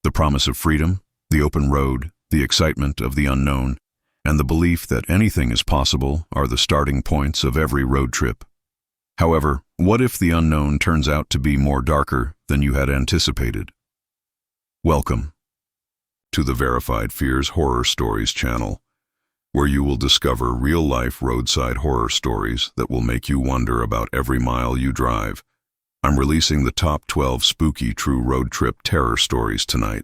The promise of freedom, the open road, the excitement of the unknown, and the belief that anything is possible are the starting points of every road trip. However, what if the unknown turns out to be more darker than you had anticipated? Welcome to the Verified Fears Horror Stories channel, where you will discover real-life roadside horror stories that will make you wonder about every mile you drive. I'm releasing the top 12 spooky true road trip terror stories tonight.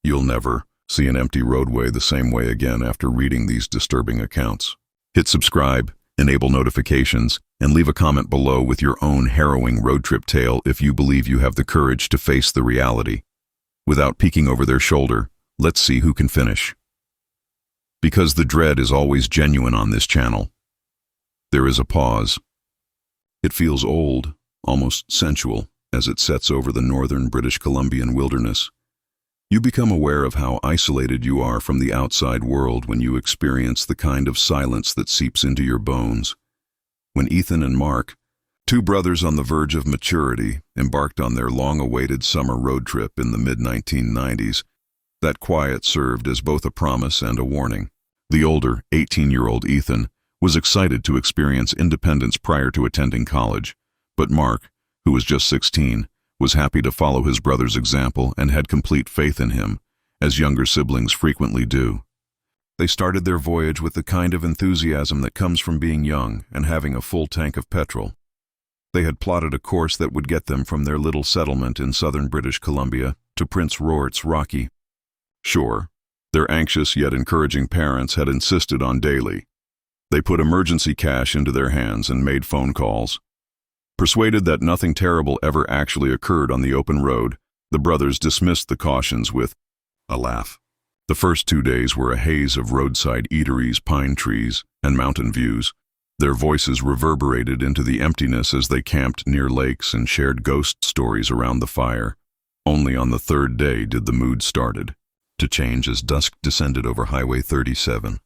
You'll never see an empty roadway the same way again after reading these disturbing accounts. Hit subscribe, enable notifications, and leave a comment below with your own harrowing road trip tale if you believe you have the courage to face the reality. Without peeking over their shoulder, let's see who can finish. Because the dread is always genuine on this channel, there is a pause. It feels old, almost sensual, as it sets over the northern British Columbian wilderness. You become aware of how isolated you are from the outside world when you experience the kind of silence that seeps into your bones. When Ethan and Mark, two brothers on the verge of maturity, embarked on their long-awaited summer road trip in the mid-1990s, that quiet served as both a promise and a warning. The older, 18-year-old Ethan was excited to experience independence prior to attending college, but Mark, who was just 16, was happy to follow his brother's example and had complete faith in him, as younger siblings frequently do. They started their voyage with the kind of enthusiasm that comes from being young and having a full tank of petrol. They had plotted a course that would get them from their little settlement in southern British Columbia to Prince Robert's Rocky. Sure, their anxious yet encouraging parents had insisted on daily. They put emergency cash into their hands and made phone calls. Persuaded that nothing terrible ever actually occurred on the open road, the brothers dismissed the cautions with a laugh. The first 2 days were a haze of roadside eateries, pine trees, and mountain views. Their voices reverberated into the emptiness as they camped near lakes and shared ghost stories around the fire. Only on the third day did the mood started to change as dusk descended over Highway 37.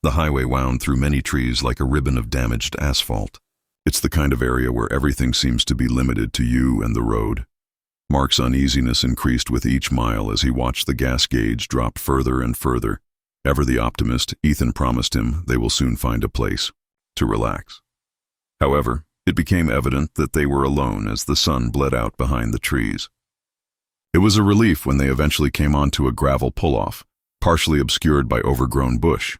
The highway wound through many trees like a ribbon of damaged asphalt. It's the kind of area where everything seems to be limited to you and the road. Mark's uneasiness increased with each mile as he watched the gas gauge drop further and further. Ever the optimist, Ethan promised him they will soon find a place to relax. However, it became evident that they were alone as the sun bled out behind the trees. It was a relief when they eventually came onto a gravel pull-off, partially obscured by overgrown bush.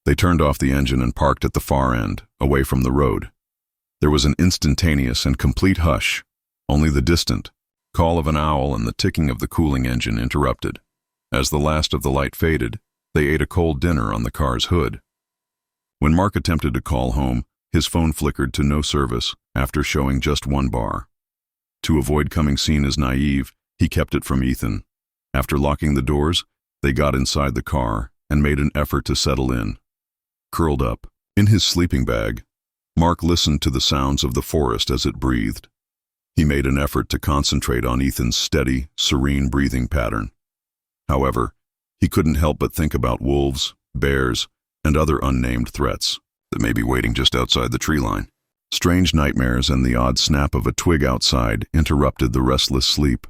They turned off the engine and parked at the far end, away from the road. There was an instantaneous and complete hush. Only the distant call of an owl and the ticking of the cooling engine interrupted. As the last of the light faded, they ate a cold dinner on the car's hood. When Mark attempted to call home, his phone flickered to no service after showing just one bar. To avoid coming seen as naive, he kept it from Ethan. After locking the doors, they got inside the car and made an effort to settle in. Curled up in his sleeping bag, Mark listened to the sounds of the forest as it breathed. He made an effort to concentrate on Ethan's steady, serene breathing pattern. However, he couldn't help but think about wolves, bears, and other unnamed threats that may be waiting just outside the tree line. Strange nightmares and the odd snap of a twig outside interrupted the restless sleep.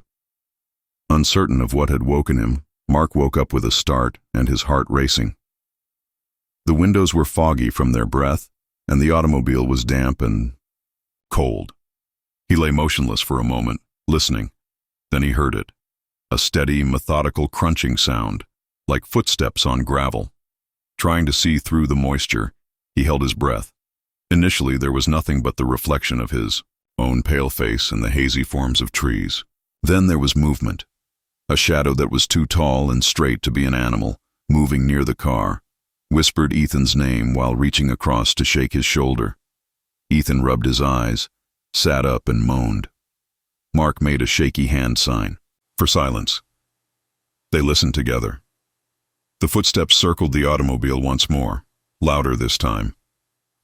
Uncertain of what had woken him, Mark woke up with a start and his heart racing. The windows were foggy from their breath, and the automobile was damp and cold. He lay motionless for a moment, listening. Then he heard it. A steady, methodical crunching sound, like footsteps on gravel. Trying to see through the moisture, he held his breath. Initially, there was nothing but the reflection of his own pale face in the hazy forms of trees. Then there was movement. A shadow that was too tall and straight to be an animal, moving near the car, whispered Ethan's name while reaching across to shake his shoulder. Ethan rubbed his eyes, sat up and moaned. Mark made a shaky hand sign for silence. They listened together. The footsteps circled the automobile once more, louder this time.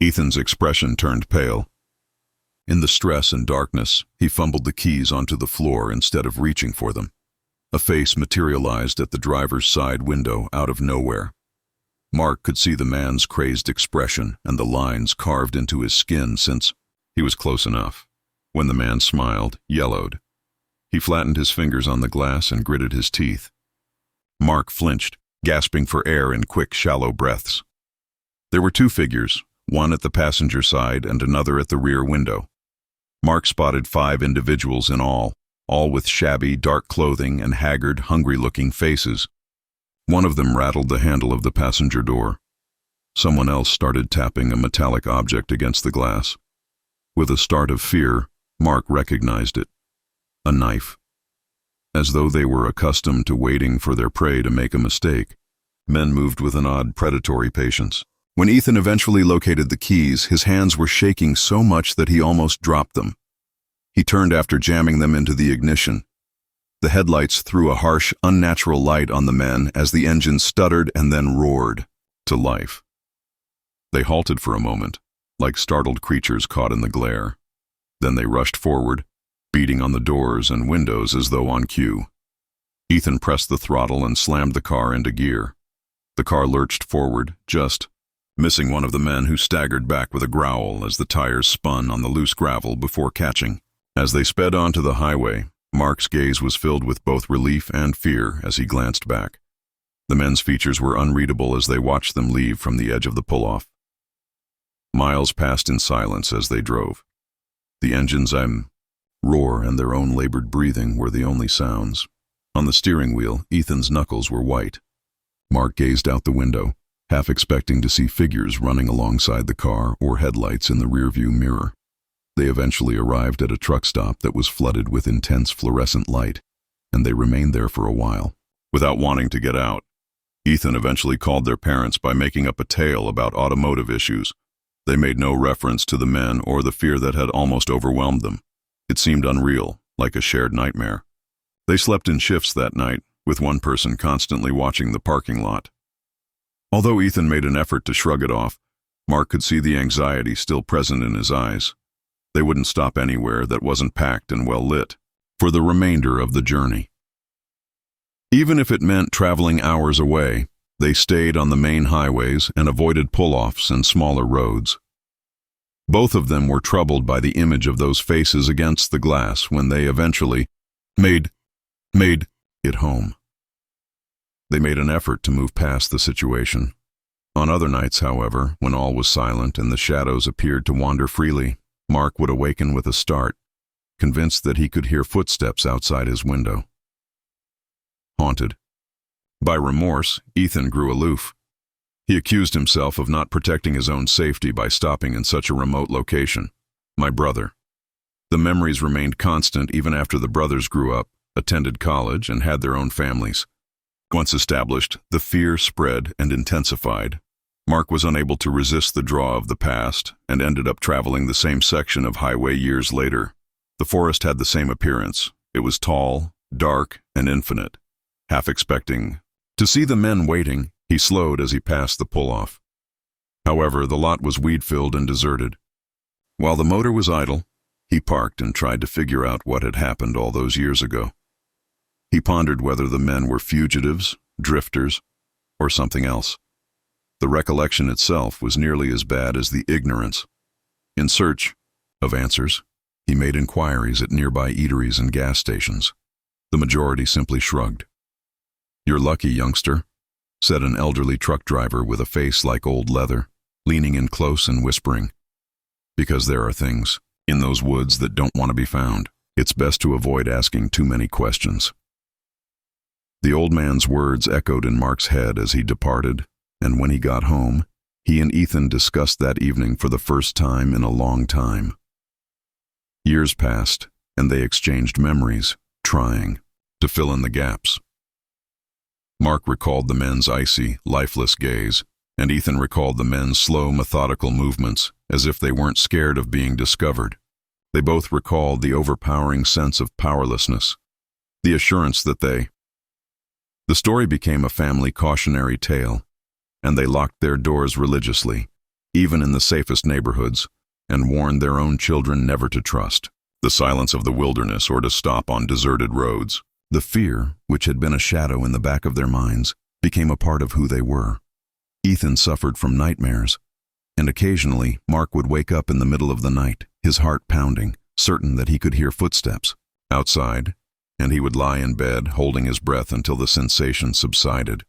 Ethan's expression turned pale. In the stress and darkness, he fumbled the keys onto the floor instead of reaching for them. A face materialized at the driver's side window out of nowhere. Mark could see the man's crazed expression and the lines carved into his skin since he was close enough. When the man smiled, yellowed. He flattened his fingers on the glass and gritted his teeth. Mark flinched, gasping for air in quick, shallow breaths. There were two figures, one at the passenger side and another at the rear window. Mark spotted 5 individuals in all with shabby, dark clothing and haggard, hungry-looking faces. One of them rattled the handle of the passenger door. Someone else started tapping a metallic object against the glass. With a start of fear, Mark recognized it. A knife. As though they were accustomed to waiting for their prey to make a mistake, men moved with an odd, predatory patience. When Ethan eventually located the keys, his hands were shaking so much that he almost dropped them. He turned after jamming them into the ignition. The headlights threw a harsh, unnatural light on the men as the engine stuttered and then roared to life. They halted for a moment, like startled creatures caught in the glare. Then they rushed forward, beating on the doors and windows as though on cue. Ethan pressed the throttle and slammed the car into gear. The car lurched forward, just missing one of the men, who staggered back with a growl as the tires spun on the loose gravel before catching. As they sped onto the highway, Mark's gaze was filled with both relief and fear as he glanced back. The men's features were unreadable as they watched them leave from the edge of the pull-off. Miles passed in silence as they drove. The engine's roar and their own labored breathing were the only sounds. On the steering wheel, Ethan's knuckles were white. Mark gazed out the window, half expecting to see figures running alongside the car or headlights in the rearview mirror. They eventually arrived at a truck stop that was flooded with intense fluorescent light, and they remained there for a while. Without wanting to get out, Ethan eventually called their parents by making up a tale about automotive issues. They made no reference to the men or the fear that had almost overwhelmed them. It seemed unreal, like a shared nightmare. They slept in shifts that night, with one person constantly watching the parking lot. Although Ethan made an effort to shrug it off, Mark could see the anxiety still present in his eyes. They wouldn't stop anywhere that wasn't packed and well lit for the remainder of the journey. Even if it meant traveling hours away, they stayed on the main highways and avoided pull-offs and smaller roads. Both of them were troubled by the image of those faces against the glass when they eventually made it home. They made an effort to move past the situation. On other nights, however, when all was silent and the shadows appeared to wander freely, Mark would awaken with a start, convinced that he could hear footsteps outside his window. Haunted by remorse, Ethan grew aloof. He accused himself of not protecting his own safety by stopping in such a remote location. My brother. The memories remained constant even after the brothers grew up, attended college, and had their own families. Once established, the fear spread and intensified. Mark was unable to resist the draw of the past and ended up traveling the same section of highway years later. The forest had the same appearance. It was tall, dark, and infinite. Half expecting to see the men waiting, he slowed as he passed the pull-off. However, the lot was weed-filled and deserted. While the motor was idle, he parked and tried to figure out what had happened all those years ago. He pondered whether the men were fugitives, drifters, or something else. The recollection itself was nearly as bad as the ignorance. In search of answers, he made inquiries at nearby eateries and gas stations. The majority simply shrugged. "You're lucky, youngster," said an elderly truck driver with a face like old leather, leaning in close and whispering. "Because there are things in those woods that don't want to be found. It's best to avoid asking too many questions." The old man's words echoed in Mark's head as he departed, and when he got home, he and Ethan discussed that evening for the first time in a long time. Years passed, and they exchanged memories, trying to fill in the gaps. Mark recalled the men's icy, lifeless gaze, and Ethan recalled the men's slow, methodical movements, as if they weren't scared of being discovered. They both recalled the overpowering sense of powerlessness, the assurance that The story became a family cautionary tale, and they locked their doors religiously, even in the safest neighborhoods, and warned their own children never to trust the silence of the wilderness or to stop on deserted roads. The fear, which had been a shadow in the back of their minds, became a part of who they were. Ethan suffered from nightmares, and occasionally Mark would wake up in the middle of the night, his heart pounding, certain that he could hear footsteps. Outside, and he would lie in bed, holding his breath until the sensation subsided.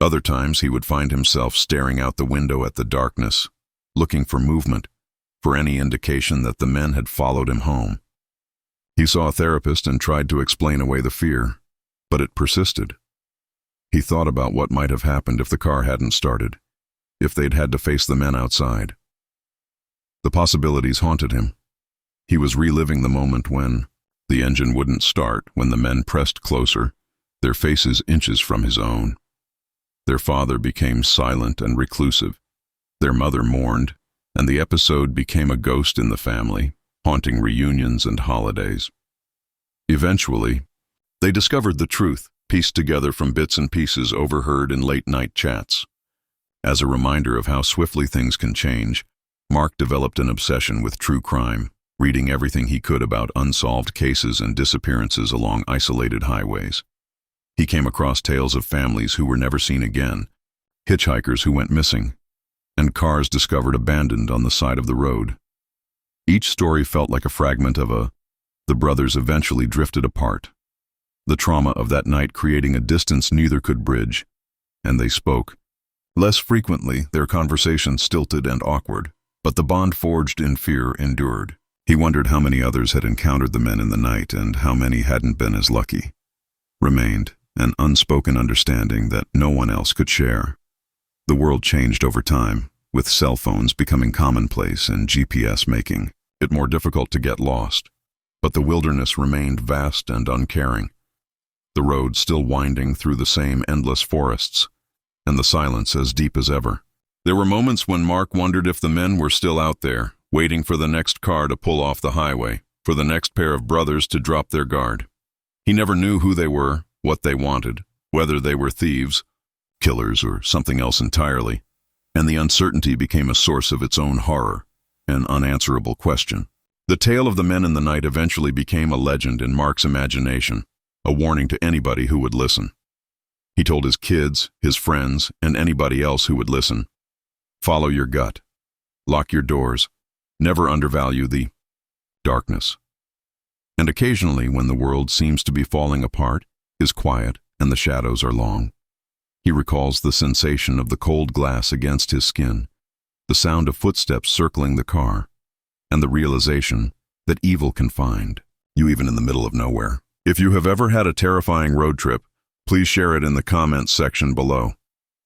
Other times he would find himself staring out the window at the darkness, looking for movement, for any indication that the men had followed him home. He saw a therapist and tried to explain away the fear, but it persisted. He thought about what might have happened if the car hadn't started, if they'd had to face the men outside. The possibilities haunted him. He was reliving the moment when the engine wouldn't start, when the men pressed closer, their faces inches from his own. Their father became silent and reclusive. Their mother mourned, and the episode became a ghost in the family, haunting reunions and holidays. Eventually, they discovered the truth, pieced together from bits and pieces overheard in late-night chats. As a reminder of how swiftly things can change, Mark developed an obsession with true crime, reading everything he could about unsolved cases and disappearances along isolated highways. He came across tales of families who were never seen again, hitchhikers who went missing, and cars discovered abandoned on the side of the road. Each story felt like a fragment of the brothers eventually drifted apart, the trauma of that night creating a distance neither could bridge, and they spoke. Less frequently, their conversations stilted and awkward, but the bond forged in fear endured. He wondered how many others had encountered the men in the night and how many hadn't been as lucky. Remained an unspoken understanding that no one else could share. The world changed over time, with cell phones becoming commonplace and GPS making it more difficult to get lost. But the wilderness remained vast and uncaring, the road still winding through the same endless forests, and the silence as deep as ever. There were moments when Mark wondered if the men were still out there, waiting for the next car to pull off the highway, for the next pair of brothers to drop their guard. He never knew who they were, what they wanted, whether they were thieves, killers, or something else entirely, and the uncertainty became a source of its own horror, an unanswerable question. The tale of the men in the night eventually became a legend in Mark's imagination, a warning to anybody who would listen. He told his kids, his friends, and anybody else who would listen, follow your gut. Lock your doors. Never undervalue the darkness. And occasionally, when the world seems to be falling apart, is quiet, and the shadows are long, he recalls the sensation of the cold glass against his skin, the sound of footsteps circling the car, and the realization that evil can find you even in the middle of nowhere. If you have ever had a terrifying road trip, please share it in the comments section below.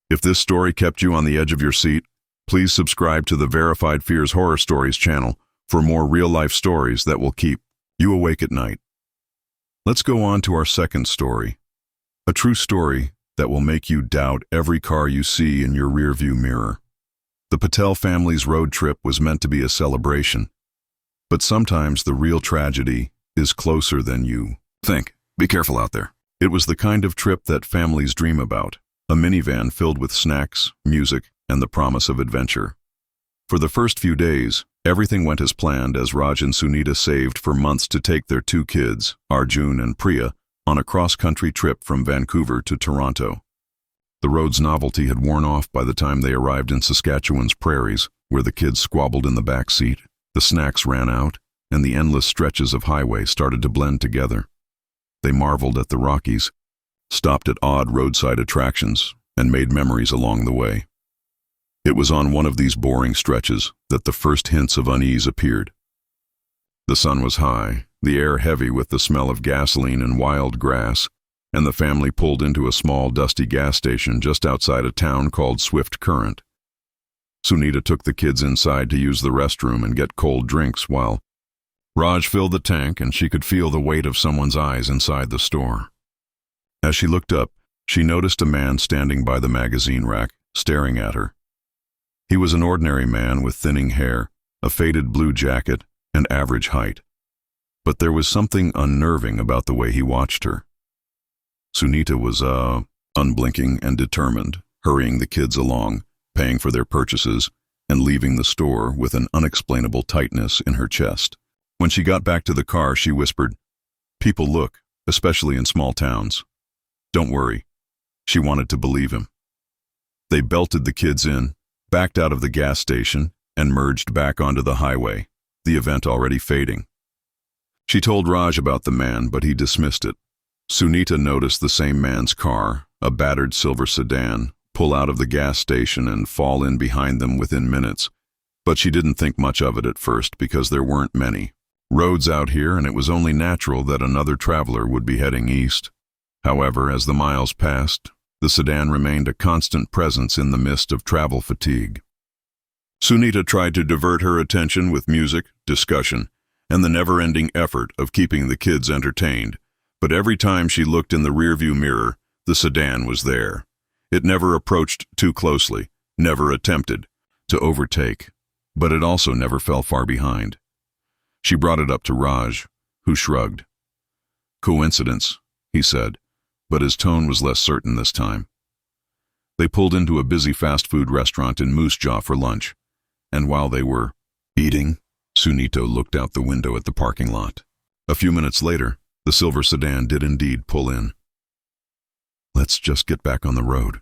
If this story kept you on the edge of your seat, please subscribe to the Verified Fears Horror Stories channel for more real-life stories that will keep you awake at night. Let's go on to our second story, a true story that will make you doubt every car you see in your rearview mirror. The Patel family's road trip was meant to be a celebration, but sometimes the real tragedy is closer than you think. Be careful out there. It was the kind of trip that families dream about, a minivan filled with snacks, music, and the promise of adventure. For the first few days, everything went as planned as Raj and Sunita saved for months to take their two kids, Arjun and Priya, on a cross-country trip from Vancouver to Toronto. The road's novelty had worn off by the time they arrived in Saskatchewan's prairies, where the kids squabbled in the back seat. The snacks ran out, and the endless stretches of highway started to blend together. They marveled at the Rockies, stopped at odd roadside attractions, and made memories along the way. It was on one of these boring stretches that the first hints of unease appeared. The sun was high, the air heavy with the smell of gasoline and wild grass, and the family pulled into a small, dusty gas station just outside a town called Swift Current. Sunita took the kids inside to use the restroom and get cold drinks while Raj filled the tank, and she could feel the weight of someone's eyes inside the store. As she looked up, she noticed a man standing by the magazine rack, staring at her. He was an ordinary man with thinning hair, a faded blue jacket, and average height. But there was something unnerving about the way he watched her. Sunita was, unblinking and determined, hurrying the kids along, paying for their purchases, and leaving the store with an unexplainable tightness in her chest. When she got back to the car, she whispered, "People look, especially in small towns. Don't worry." She wanted to believe him. They belted the kids in, backed out of the gas station, and merged back onto the highway, the event already fading. She told Raj about the man, but he dismissed it. Sunita noticed the same man's car, a battered silver sedan, pull out of the gas station and fall in behind them within minutes. But she didn't think much of it at first because there weren't many roads out here, and it was only natural that another traveler would be heading east. However, as the miles passed, the sedan remained a constant presence in the midst of travel fatigue. Sunita tried to divert her attention with music, discussion, and the never-ending effort of keeping the kids entertained, but every time she looked in the rearview mirror, the sedan was there. It never approached too closely, never attempted to overtake, but it also never fell far behind. She brought it up to Raj, who shrugged. "Coincidence," he said, but his tone was less certain this time. They pulled into a busy fast food restaurant in Moose Jaw for lunch, and while they were eating, Sunita looked out the window at the parking lot. A few minutes later, the silver sedan did indeed pull in. "Let's just get back on the road,"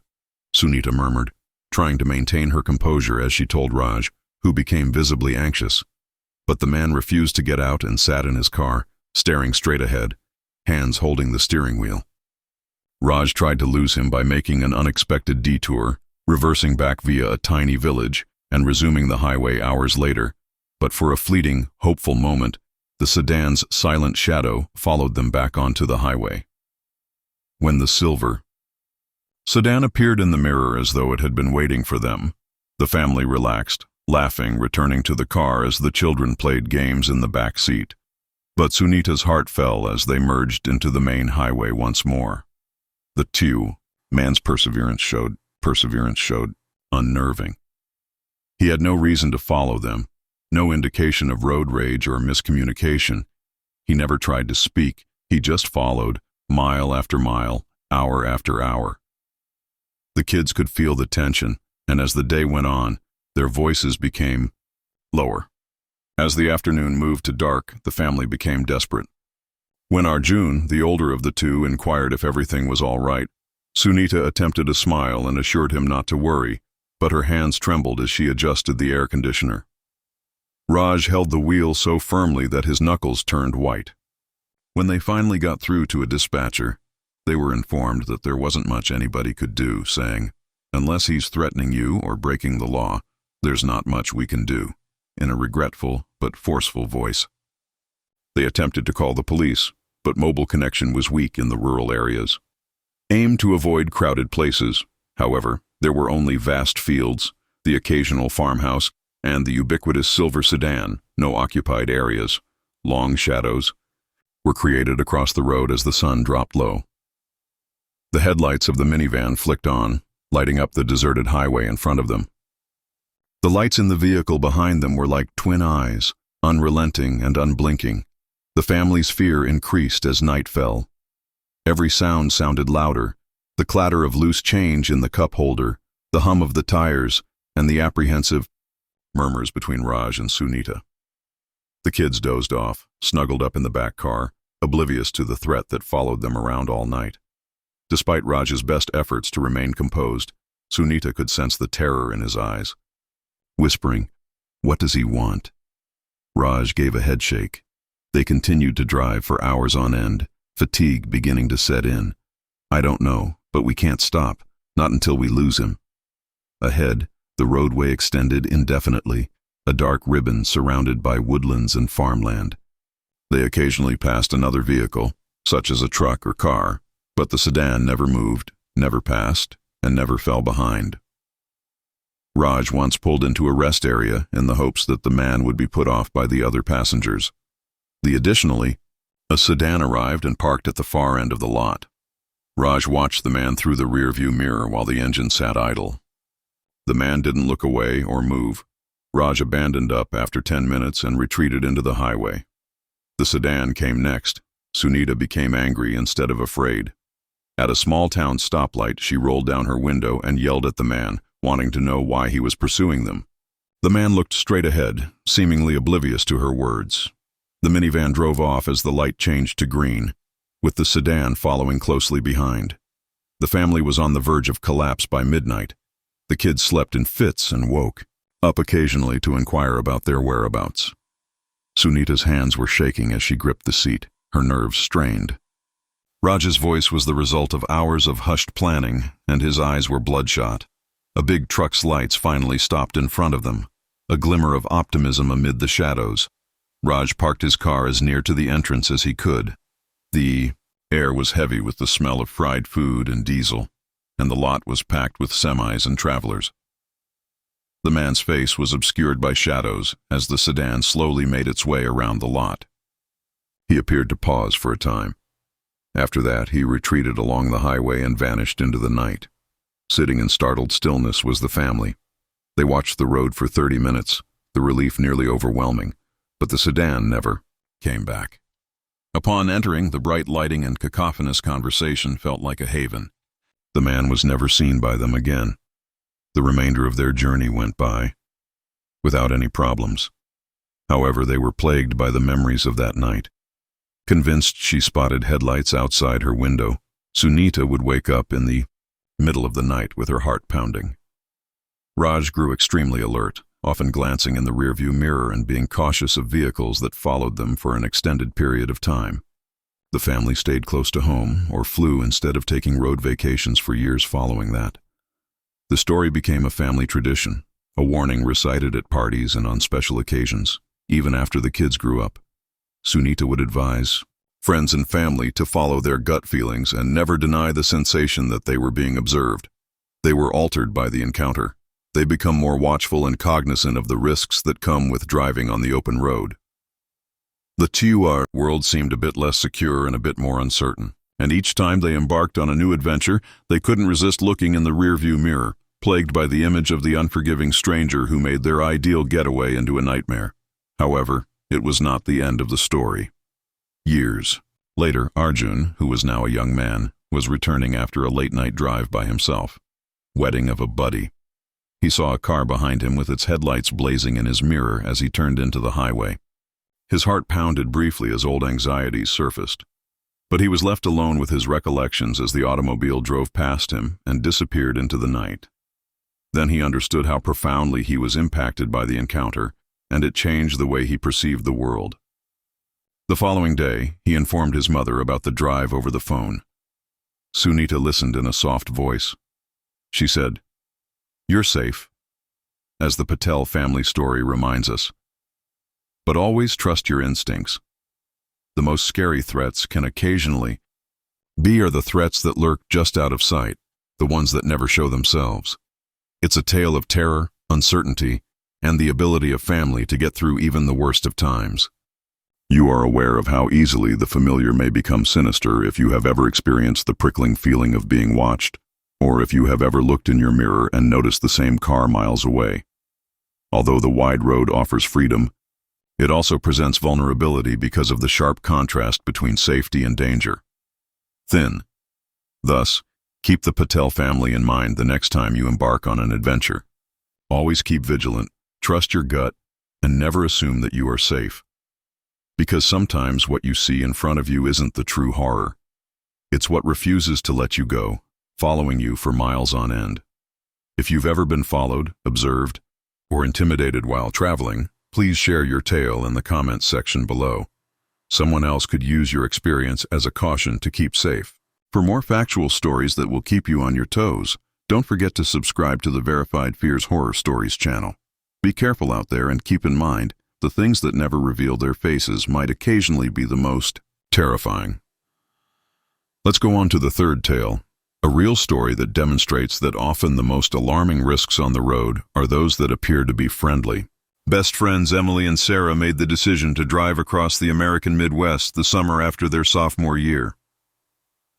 Sunita murmured, trying to maintain her composure as she told Raj, who became visibly anxious. But the man refused to get out and sat in his car, staring straight ahead, hands holding the steering wheel. Raj tried to lose him by making an unexpected detour, reversing back via a tiny village and resuming the highway hours later, but for a fleeting, hopeful moment, the sedan's silent shadow followed them back onto the highway. When the silver sedan appeared in the mirror as though it had been waiting for them, the family relaxed, laughing, returning to the car as the children played games in the back seat. But Sunita's heart fell as they merged into the main highway once more. The man's perseverance showed unnerving. He had no reason to follow them, no indication of road rage or miscommunication. He never tried to speak, he just followed, mile after mile, hour after hour. The kids could feel the tension, and as the day went on, their voices became lower. As the afternoon moved to dark, the family became desperate. When Arjun, the older of the two, inquired if everything was all right, Sunita attempted a smile and assured him not to worry, but her hands trembled as she adjusted the air conditioner. Raj held the wheel so firmly that his knuckles turned white. When they finally got through to a dispatcher, they were informed that there wasn't much anybody could do, saying, "Unless he's threatening you or breaking the law, there's not much we can do," in a regretful but forceful voice. They attempted to call the police, but mobile connection was weak in the rural areas. Aimed to avoid crowded places, however, there were only vast fields, the occasional farmhouse, and the ubiquitous silver sedan, no occupied areas. Long shadows were created across the road as the sun dropped low. The headlights of the minivan flicked on, lighting up the deserted highway in front of them. The lights in the vehicle behind them were like twin eyes, unrelenting and unblinking. The family's fear increased as night fell. Every sound sounded louder, the clatter of loose change in the cup holder, the hum of the tires, and the apprehensive murmurs between Raj and Sunita. The kids dozed off, snuggled up in the back car, oblivious to the threat that followed them around all night. Despite Raj's best efforts to remain composed, Sunita could sense the terror in his eyes. Whispering, "What does he want?" Raj gave a headshake. They continued to drive for hours on end, fatigue beginning to set in. "I don't know, but we can't stop, not until we lose him." Ahead, the roadway extended indefinitely, a dark ribbon surrounded by woodlands and farmland. They occasionally passed another vehicle, such as a truck or car, but the sedan never moved, never passed, and never fell behind. Raj once pulled into a rest area in the hopes that the man would be put off by the other passengers. Additionally, a sedan arrived and parked at the far end of the lot. Raj watched the man through the rearview mirror while the engine sat idle. The man didn't look away or move. Raj abandoned up after 10 minutes and retreated into the highway. The sedan came next. Sunita became angry instead of afraid. At a small-town stoplight, she rolled down her window and yelled at the man, wanting to know why he was pursuing them. The man looked straight ahead, seemingly oblivious to her words. The minivan drove off as the light changed to green, with the sedan following closely behind. The family was on the verge of collapse by midnight. The kids slept in fits and woke up occasionally to inquire about their whereabouts. Sunita's hands were shaking as she gripped the seat, her nerves strained. Raj's voice was the result of hours of hushed planning, and his eyes were bloodshot. A big truck's lights finally stopped in front of them, a glimmer of optimism amid the shadows. Raj parked his car as near to the entrance as he could. The air was heavy with the smell of fried food and diesel, and the lot was packed with semis and travelers. The man's face was obscured by shadows as the sedan slowly made its way around the lot. He appeared to pause for a time. After that, he retreated along the highway and vanished into the night. Sitting in startled stillness was the family. They watched the road for 30 minutes, the relief nearly overwhelming, but the sedan never came back. Upon entering, the bright lighting and cacophonous conversation felt like a haven. The man was never seen by them again. The remainder of their journey went by, without any problems. However, they were plagued by the memories of that night. Convinced she spotted headlights outside her window, Sunita would wake up in the middle of the night with her heart pounding. Raj grew extremely alert, often glancing in the rearview mirror and being cautious of vehicles that followed them for an extended period of time. The family stayed close to home or flew instead of taking road vacations for years following that. The story became a family tradition, a warning recited at parties and on special occasions, even after the kids grew up. Sunita would advise friends and family to follow their gut feelings and never deny the sensation that they were being observed. They were altered by the encounter. They become more watchful and cognizant of the risks that come with driving on the open road. The TUR world seemed a bit less secure and a bit more uncertain, and each time they embarked on a new adventure, they couldn't resist looking in the rearview mirror, plagued by the image of the unforgiving stranger who made their ideal getaway into a nightmare. However, it was not the end of the story. Years later, Arjun, who was now a young man, was returning after a late-night drive by himself. Wedding of a buddy. He saw a car behind him with its headlights blazing in his mirror as he turned into the highway. His heart pounded briefly as old anxieties surfaced. But he was left alone with his recollections as the automobile drove past him and disappeared into the night. Then he understood how profoundly he was impacted by the encounter, and it changed the way he perceived the world. The following day, he informed his mother about the drive over the phone. Sunita listened in a soft voice. She said, "You're safe," as the Patel family story reminds us. But always trust your instincts. The most scary threats can occasionally be the threats that lurk just out of sight, the ones that never show themselves. It's a tale of terror, uncertainty, and the ability of family to get through even the worst of times. You are aware of how easily the familiar may become sinister if you have ever experienced the prickling feeling of being watched, or if you have ever looked in your mirror and noticed the same car miles away. Although the wide road offers freedom, it also presents vulnerability because of the sharp contrast between safety and danger. Thin. Thus, keep the Patel family in mind the next time you embark on an adventure. Always keep vigilant, trust your gut, and never assume that you are safe. Because sometimes what you see in front of you isn't the true horror. It's what refuses to let you go, following you for miles on end. If you've ever been followed, observed, or intimidated while traveling, please share your tale in the comments section below. Someone else could use your experience as a caution to keep safe. For more factual stories that will keep you on your toes, don't forget to subscribe to the Verified Fears Horror Stories channel. Be careful out there and keep in mind, the things that never reveal their faces might occasionally be the most terrifying. Let's go on to the third tale, a real story that demonstrates that often the most alarming risks on the road are those that appear to be friendly. Best friends Emily and Sarah made the decision to drive across the American Midwest the summer after their sophomore year.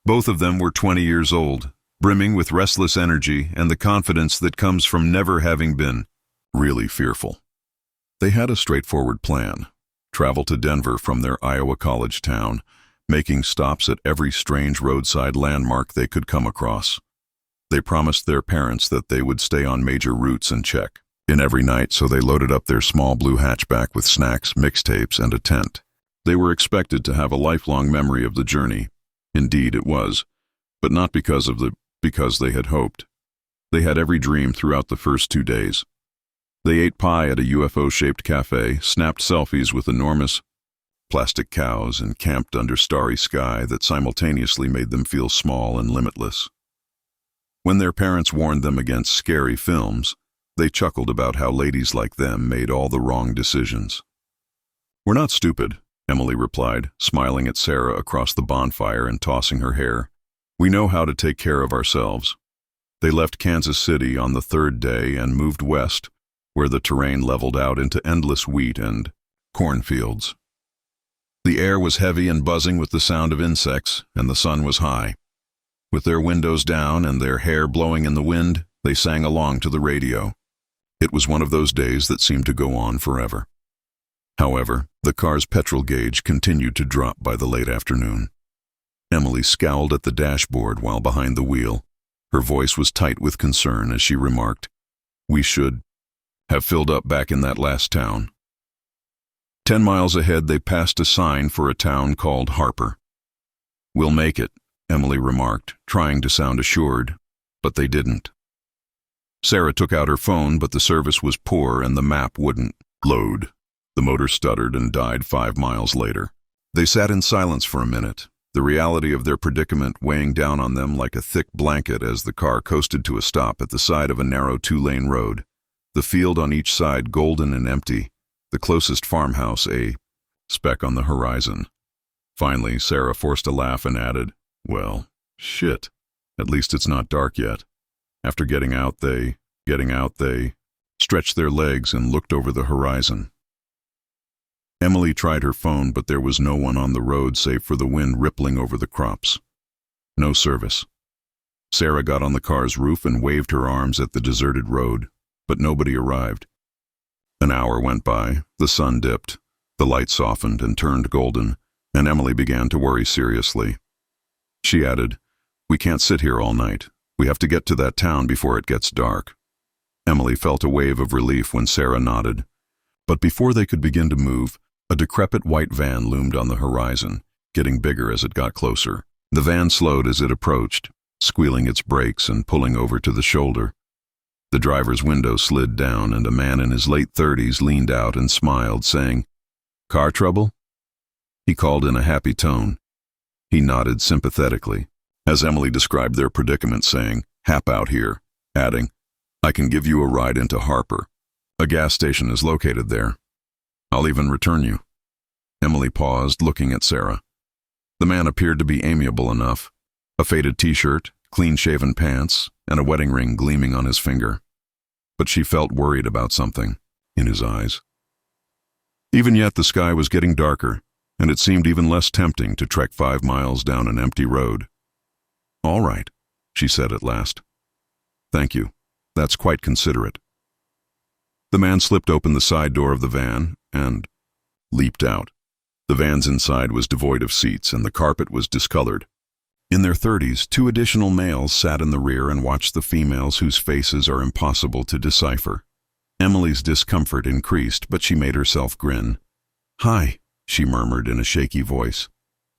Both of them were 20 years old, brimming with restless energy and the confidence that comes from never having been really fearful. They had a straightforward plan: travel to Denver from their Iowa college town, making stops at every strange roadside landmark they could come across. They promised their parents that they would stay on major routes and check in every night, so they loaded up their small blue hatchback with snacks, mixtapes, and a tent. They were expected to have a lifelong memory of the journey. Indeed, it was, but not because they had hoped. They had every dream throughout the first 2 days. They ate pie at a UFO-shaped cafe, snapped selfies with enormous plastic cows, and camped under starry sky that simultaneously made them feel small and limitless. When their parents warned them against scary films, they chuckled about how ladies like them made all the wrong decisions. "We're not stupid," Emily replied, smiling at Sarah across the bonfire and tossing her hair. "We know how to take care of ourselves." They left Kansas City on the third day and moved west, where the terrain leveled out into endless wheat and cornfields. The air was heavy and buzzing with the sound of insects, and the sun was high. With their windows down and their hair blowing in the wind, they sang along to the radio. It was one of those days that seemed to go on forever. However, the car's petrol gauge continued to drop by the late afternoon. Emily scowled at the dashboard while behind the wheel. Her voice was tight with concern as she remarked, "We should have filled up back in that last town." 10 miles ahead, they passed a sign for a town called Harper. "We'll make it," Emily remarked, trying to sound assured, but they didn't. Sarah took out her phone, but the service was poor and the map wouldn't load. The motor stuttered and died 5 miles later. They sat in silence for a minute, the reality of their predicament weighing down on them like a thick blanket as the car coasted to a stop at the side of a narrow 2-lane road. The field on each side golden and empty, the closest farmhouse a speck on the horizon. Finally, Sarah forced a laugh and added, "Well, shit. At least it's not dark yet." After getting out, they stretched their legs and looked over the horizon. Emily tried her phone, but there was no one on the road save for the wind rippling over the crops. No service. Sarah got on the car's roof and waved her arms at the deserted road, but nobody arrived. An hour went by, the sun dipped, the light softened and turned golden, and Emily began to worry seriously. She added, "We can't sit here all night. We have to get to that town before it gets dark." Emily felt a wave of relief when Sarah nodded. But before they could begin to move, a decrepit white van loomed on the horizon, getting bigger as it got closer. The van slowed as it approached, squealing its brakes and pulling over to the shoulder. The driver's window slid down and a man in his late 30s leaned out and smiled, saying, "Car trouble?" He called in a happy tone. He nodded sympathetically, as Emily described their predicament, saying, "Hap out here," adding, "I can give you a ride into Harper. A gas station is located there. I'll even return you." Emily paused, looking at Sarah. The man appeared to be amiable enough, a faded t-shirt, clean-shaven pants, and a wedding ring gleaming on his finger. But she felt worried about something in his eyes. Even yet, the sky was getting darker, and it seemed even less tempting to trek 5 miles down an empty road. "All right," she said at last. "Thank you. That's quite considerate." The man slipped open the side door of the van and leaped out. The van's inside was devoid of seats, and the carpet was discolored. In their 30s, 2 additional males sat in the rear and watched the females whose faces are impossible to decipher. Emily's discomfort increased, but she made herself grin. "Hi," she murmured in a shaky voice.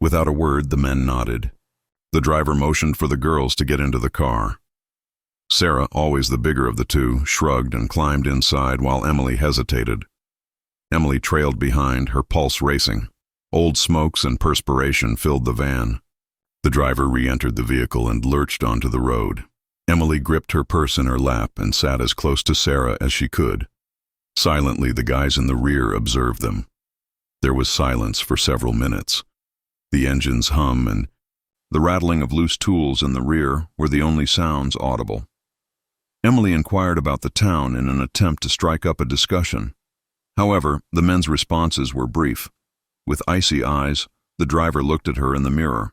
Without a word, the men nodded. The driver motioned for the girls to get into the car. Sarah, always the bigger of the two, shrugged and climbed inside while Emily hesitated. Emily trailed behind, her pulse racing. Old smokes and perspiration filled the van. The driver re-entered the vehicle and lurched onto the road. Emily gripped her purse in her lap and sat as close to Sarah as she could. Silently, the guys in the rear observed them. There was silence for several minutes. The engine's hum and the rattling of loose tools in the rear were the only sounds audible. Emily inquired about the town in an attempt to strike up a discussion. However, the men's responses were brief. With icy eyes, the driver looked at her in the mirror.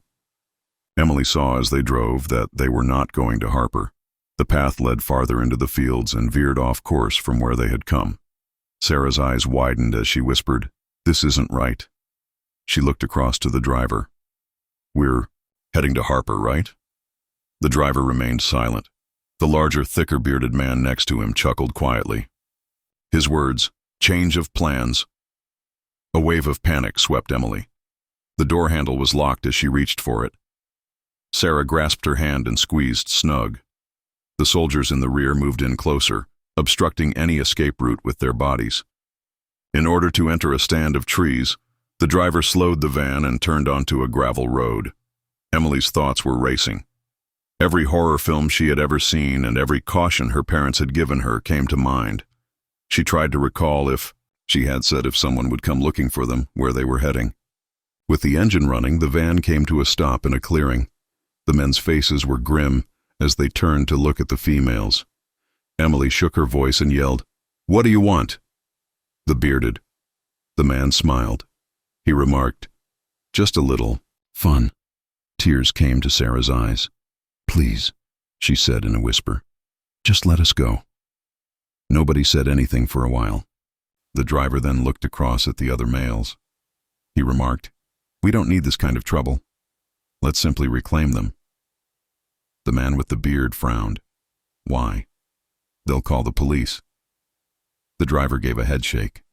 Emily saw as they drove that they were not going to Harper. The path led farther into the fields and veered off course from where they had come. Sarah's eyes widened as she whispered, "This isn't right." She looked across to the driver. "We're heading to Harper, right?" The driver remained silent. The larger, thicker-bearded man next to him chuckled quietly. His words, "Change of plans." A wave of panic swept Emily. The door handle was locked as she reached for it. Sarah grasped her hand and squeezed snug. The soldiers in the rear moved in closer, obstructing any escape route with their bodies. In order to enter a stand of trees, the driver slowed the van and turned onto a gravel road. Emily's thoughts were racing. Every horror film she had ever seen and every caution her parents had given her came to mind. She tried to recall if someone would come looking for them, where they were heading. With the engine running, the van came to a stop in a clearing. The men's faces were grim as they turned to look at the females. Emily shook her voice and yelled, "What do you want?" The man smiled. He remarked, "Just a little fun." Tears came to Sarah's eyes. "Please," she said in a whisper, "just let us go." Nobody said anything for a while. The driver then looked across at the other males. He remarked, "We don't need this kind of trouble. Let's simply reclaim them." The man with the beard frowned. "Why?" "They'll call the police." The driver gave a headshake.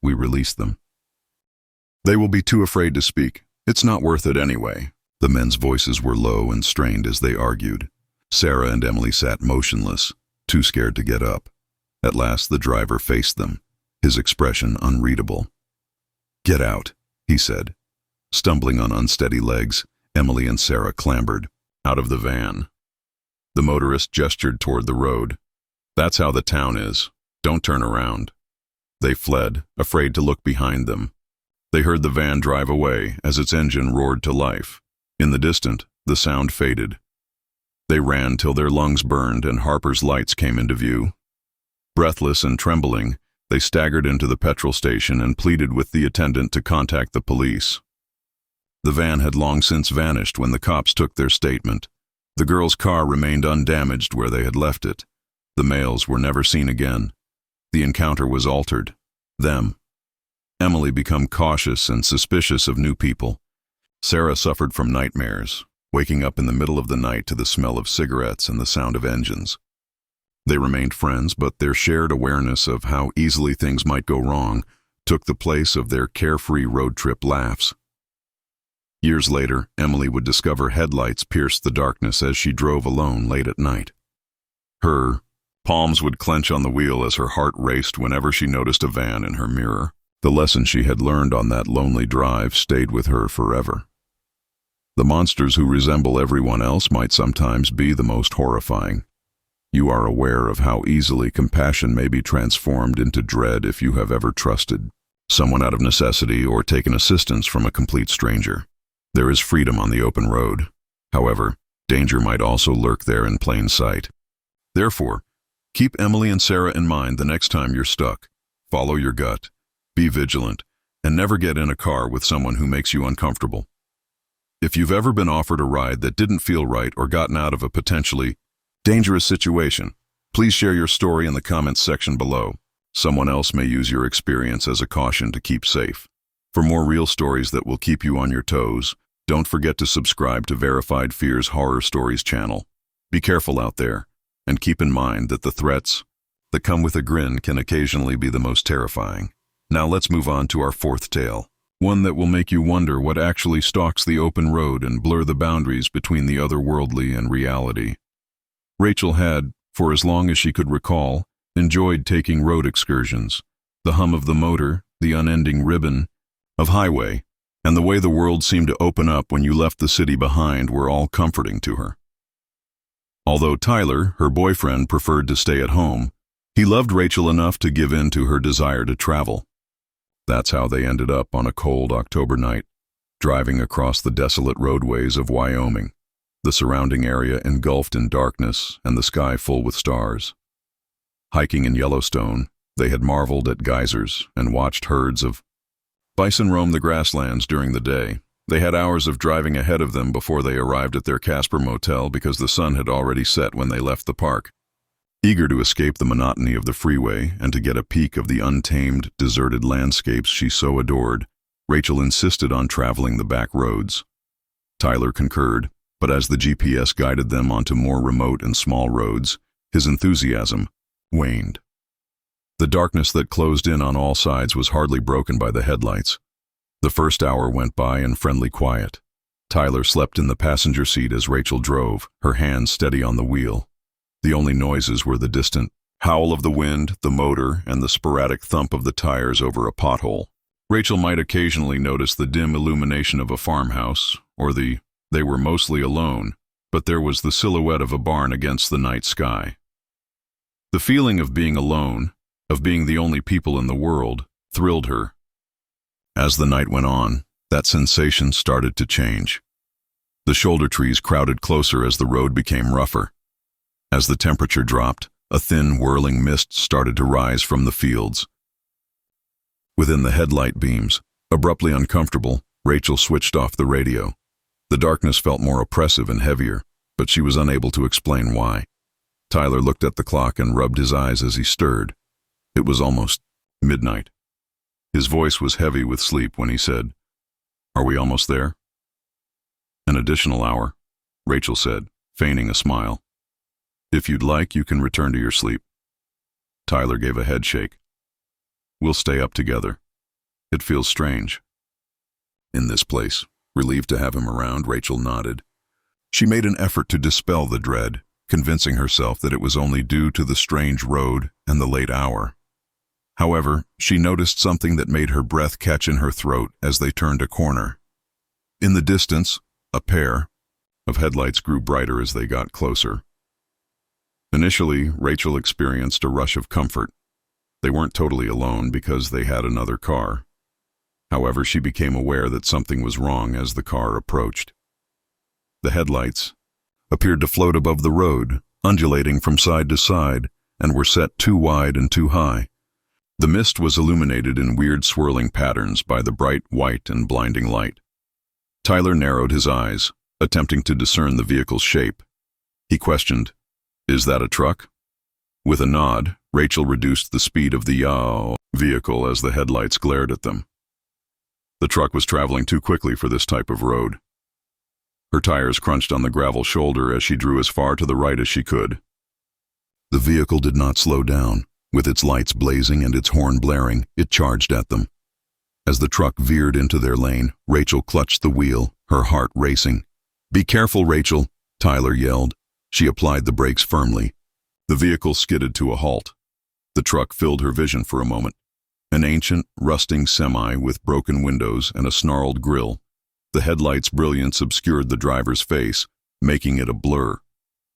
"We release them." "They will be too afraid to speak. It's not worth it anyway." The men's voices were low and strained as they argued. Sarah and Emily sat motionless, too scared to get up. At last the driver faced them, his expression unreadable. "Get out," he said. Stumbling on unsteady legs, Emily and Sarah clambered out of the van. The motorist gestured toward the road. "That's how the town is. Don't turn around." They fled, afraid to look behind them. They heard the van drive away as its engine roared to life. In the distance, the sound faded. They ran till their lungs burned and Harper's lights came into view. Breathless and trembling, they staggered into the petrol station and pleaded with the attendant to contact the police. The van had long since vanished when the cops took their statement. The girls' car remained undamaged where they had left it. The males were never seen again. The encounter was altered. Them. Emily became cautious and suspicious of new people. Sarah suffered from nightmares, waking up in the middle of the night to the smell of cigarettes and the sound of engines. They remained friends, but their shared awareness of how easily things might go wrong took the place of their carefree road trip laughs. Years later, Emily would discover headlights pierced the darkness as she drove alone late at night. Her palms would clench on the wheel as her heart raced whenever she noticed a van in her mirror. The lesson she had learned on that lonely drive stayed with her forever. The monsters who resemble everyone else might sometimes be the most horrifying. You are aware of how easily compassion may be transformed into dread if you have ever trusted someone out of necessity or taken assistance from a complete stranger. There is freedom on the open road. However, danger might also lurk there in plain sight. Therefore, keep Emily and Sarah in mind the next time you're stuck. Follow your gut, be vigilant, and never get in a car with someone who makes you uncomfortable. If you've ever been offered a ride that didn't feel right or gotten out of a potentially dangerous situation, please share your story in the comments section below. Someone else may use your experience as a caution to keep safe. For more real stories that will keep you on your toes, don't forget to subscribe to Verified Fear's Horror Stories channel. Be careful out there, and keep in mind that the threats that come with a grin can occasionally be the most terrifying. Now let's move on to our fourth tale, one that will make you wonder what actually stalks the open road and blur the boundaries between the otherworldly and reality. Rachel had, for as long as she could recall, enjoyed taking road excursions. The hum of the motor, the unending ribbon of highway, and the way the world seemed to open up when you left the city behind were all comforting to her. Although Tyler, her boyfriend, preferred to stay at home, he loved Rachel enough to give in to her desire to travel. That's how they ended up on a cold October night, driving across the desolate roadways of Wyoming, the surrounding area engulfed in darkness and the sky full with stars. Hiking in Yellowstone, they had marveled at geysers and watched herds of bison roam the grasslands during the day. They had hours of driving ahead of them before they arrived at their Casper motel because the sun had already set when they left the park. Eager to escape the monotony of the freeway and to get a peek of the untamed, deserted landscapes she so adored, Rachel insisted on traveling the back roads. Tyler concurred, but as the GPS guided them onto more remote and small roads, his enthusiasm waned. The darkness that closed in on all sides was hardly broken by the headlights. The first hour went by in friendly quiet. Tyler slept in the passenger seat as Rachel drove, her hands steady on the wheel. The only noises were the distant howl of the wind, the motor, and the sporadic thump of the tires over a pothole. Rachel might occasionally notice the dim illumination of a farmhouse, or they were mostly alone, but there was the silhouette of a barn against the night sky. The feeling of being alone, of being the only people in the world, thrilled her. As the night went on, that sensation started to change. The shoulder trees crowded closer as the road became rougher. As the temperature dropped, a thin, whirling mist started to rise from the fields. Within the headlight beams, abruptly uncomfortable, Rachel switched off the radio. The darkness felt more oppressive and heavier, but she was unable to explain why. Tyler looked at the clock and rubbed his eyes as he stirred. It was almost midnight. His voice was heavy with sleep when he said, "Are we almost there?" "An additional hour," Rachel said, feigning a smile. "If you'd like, you can return to your sleep." Tyler gave a head shake. "We'll stay up together. It feels strange in this place." Relieved to have him around, Rachel nodded. She made an effort to dispel the dread, convincing herself that it was only due to the strange road and the late hour. However, she noticed something that made her breath catch in her throat as they turned a corner. In the distance, a pair of headlights grew brighter as they got closer. Initially, Rachel experienced a rush of comfort. They weren't totally alone because they had another car. However, she became aware that something was wrong as the car approached. The headlights appeared to float above the road, undulating from side to side, and were set too wide and too high. The mist was illuminated in weird swirling patterns by the bright white and blinding light. Tyler narrowed his eyes, attempting to discern the vehicle's shape. He questioned, "Is that a truck?" With a nod, Rachel reduced the speed of the vehicle as the headlights glared at them. The truck was traveling too quickly for this type of road. Her tires crunched on the gravel shoulder as she drew as far to the right as she could. The vehicle did not slow down. With its lights blazing and its horn blaring, it charged at them. As the truck veered into their lane, Rachel clutched the wheel, her heart racing. "Be careful, Rachel," Tyler yelled. She applied the brakes firmly. The vehicle skidded to a halt. The truck filled her vision for a moment. An ancient, rusting semi with broken windows and a snarled grille. The headlights' brilliance obscured the driver's face, making it a blur.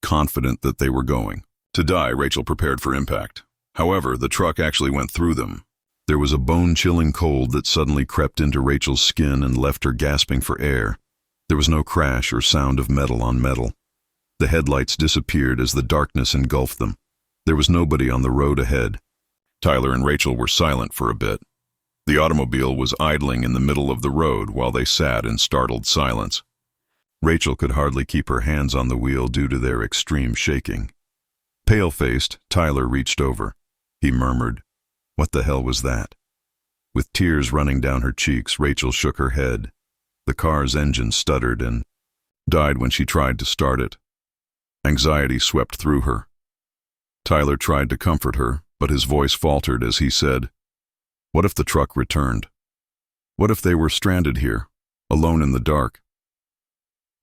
Confident that they were going to die, Rachel prepared for impact. However, the truck actually went through them. There was a bone-chilling cold that suddenly crept into Rachel's skin and left her gasping for air. There was no crash or sound of metal on metal. The headlights disappeared as the darkness engulfed them. There was nobody on the road ahead. Tyler and Rachel were silent for a bit. The automobile was idling in the middle of the road while they sat in startled silence. Rachel could hardly keep her hands on the wheel due to their extreme shaking. Pale-faced, Tyler reached over. He murmured, "What the hell was that?" With tears running down her cheeks, Rachel shook her head. The car's engine stuttered and died when she tried to start it. Anxiety swept through her. Tyler tried to comfort her, but his voice faltered as he said, "What if the truck returned? What if they were stranded here, alone in the dark?"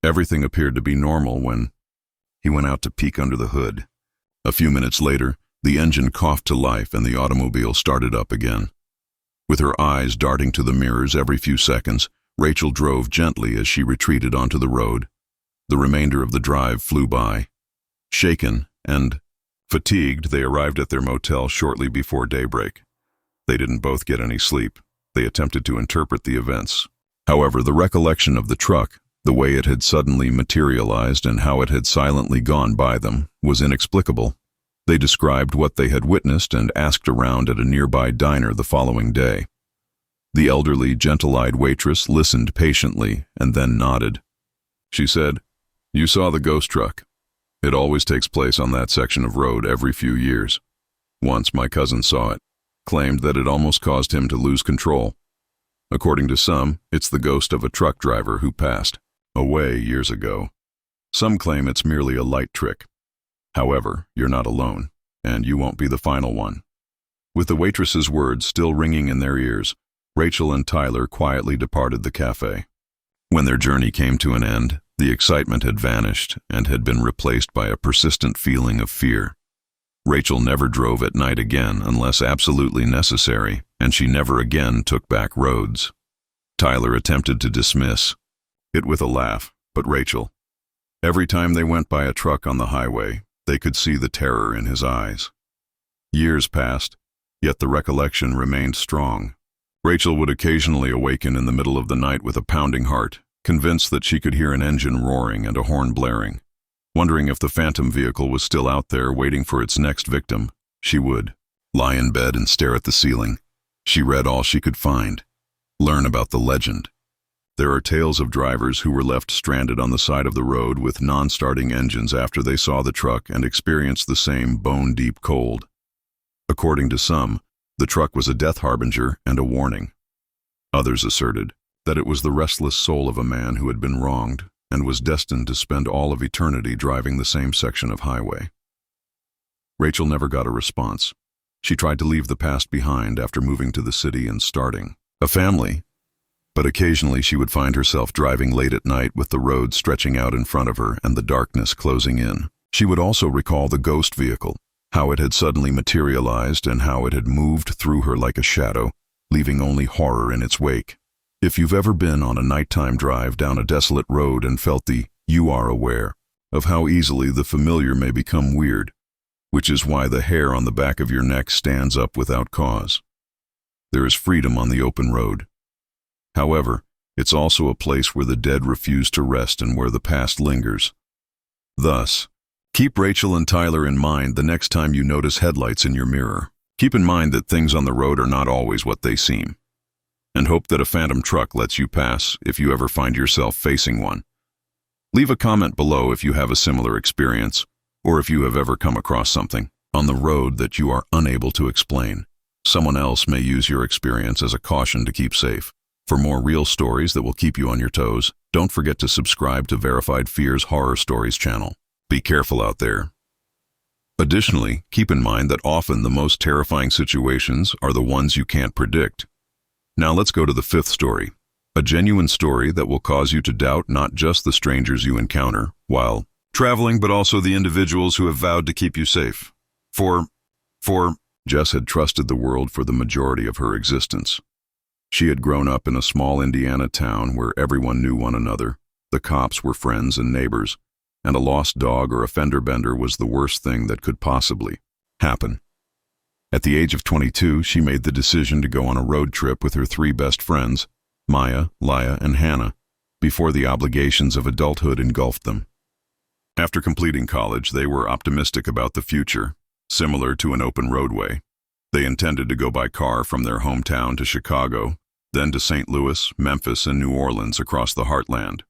Everything appeared to be normal when he went out to peek under the hood. A few minutes later, the engine coughed to life and the automobile started up again. With her eyes darting to the mirrors every few seconds, Rachel drove gently as she retreated onto the road. The remainder of the drive flew by. Shaken and fatigued, they arrived at their motel shortly before daybreak. They didn't both get any sleep. They attempted to interpret the events. However, the recollection of the truck, the way it had suddenly materialized and how it had silently gone by them, was inexplicable. They described what they had witnessed and asked around at a nearby diner the following day. The elderly, gentle-eyed waitress listened patiently and then nodded. She said, "You saw the ghost truck. It always takes place on that section of road every few years. Once my cousin saw it, claimed that it almost caused him to lose control. According to some, it's the ghost of a truck driver who passed away years ago. Some claim it's merely a light trick. However, you're not alone, and you won't be the final one." With the waitress's words still ringing in their ears, Rachel and Tyler quietly departed the cafe. When their journey came to an end, the excitement had vanished and had been replaced by a persistent feeling of fear. Rachel never drove at night again unless absolutely necessary, and she never again took back roads. Tyler attempted to dismiss it with a laugh, but Rachel. Every time they went by a truck on the highway, they could see the terror in his eyes. Years passed, yet the recollection remained strong. Rachel would occasionally awaken in the middle of the night with a pounding heart, convinced that she could hear an engine roaring and a horn blaring. Wondering if the phantom vehicle was still out there waiting for its next victim, she would lie in bed and stare at the ceiling. She read all she could find, learn about the legend. There are tales of drivers who were left stranded on the side of the road with non-starting engines after they saw the truck and experienced the same bone-deep cold. According to some, the truck was a death harbinger and a warning. Others asserted that it was the restless soul of a man who had been wronged and was destined to spend all of eternity driving the same section of highway. Rachel never got a response. She tried to leave the past behind after moving to the city and starting a family, but occasionally she would find herself driving late at night with the road stretching out in front of her and the darkness closing in. She would also recall the ghost vehicle, how it had suddenly materialized and how it had moved through her like a shadow, leaving only horror in its wake. If you've ever been on a nighttime drive down a desolate road and felt you are aware of how easily the familiar may become weird, which is why the hair on the back of your neck stands up without cause. There is freedom on the open road. However, it's also a place where the dead refuse to rest and where the past lingers. Thus, keep Rachel and Tyler in mind the next time you notice headlights in your mirror. Keep in mind that things on the road are not always what they seem, and hope that a phantom truck lets you pass if you ever find yourself facing one. Leave a comment below if you have a similar experience, or if you have ever come across something on the road that you are unable to explain. Someone else may use your experience as a caution to keep safe. For more real stories that will keep you on your toes, don't forget to subscribe to Verified Fears Horror Stories channel. Be careful out there. Additionally, keep in mind that often the most terrifying situations are the ones you can't predict. Now let's go to the fifth story, a genuine story that will cause you to doubt not just the strangers you encounter while traveling, but also the individuals who have vowed to keep you safe. For Jess had trusted the world for the majority of her existence. She had grown up in a small Indiana town where everyone knew one another. The cops were friends and neighbors, and a lost dog or a fender bender was the worst thing that could possibly happen. At the age of 22, she made the decision to go on a road trip with her three best friends, Maya, Laya, and Hannah, before the obligations of adulthood engulfed them. After completing college, they were optimistic about the future, similar to an open roadway. They intended to go by car from their hometown to Chicago, then to St. Louis, Memphis, and New Orleans across the heartland.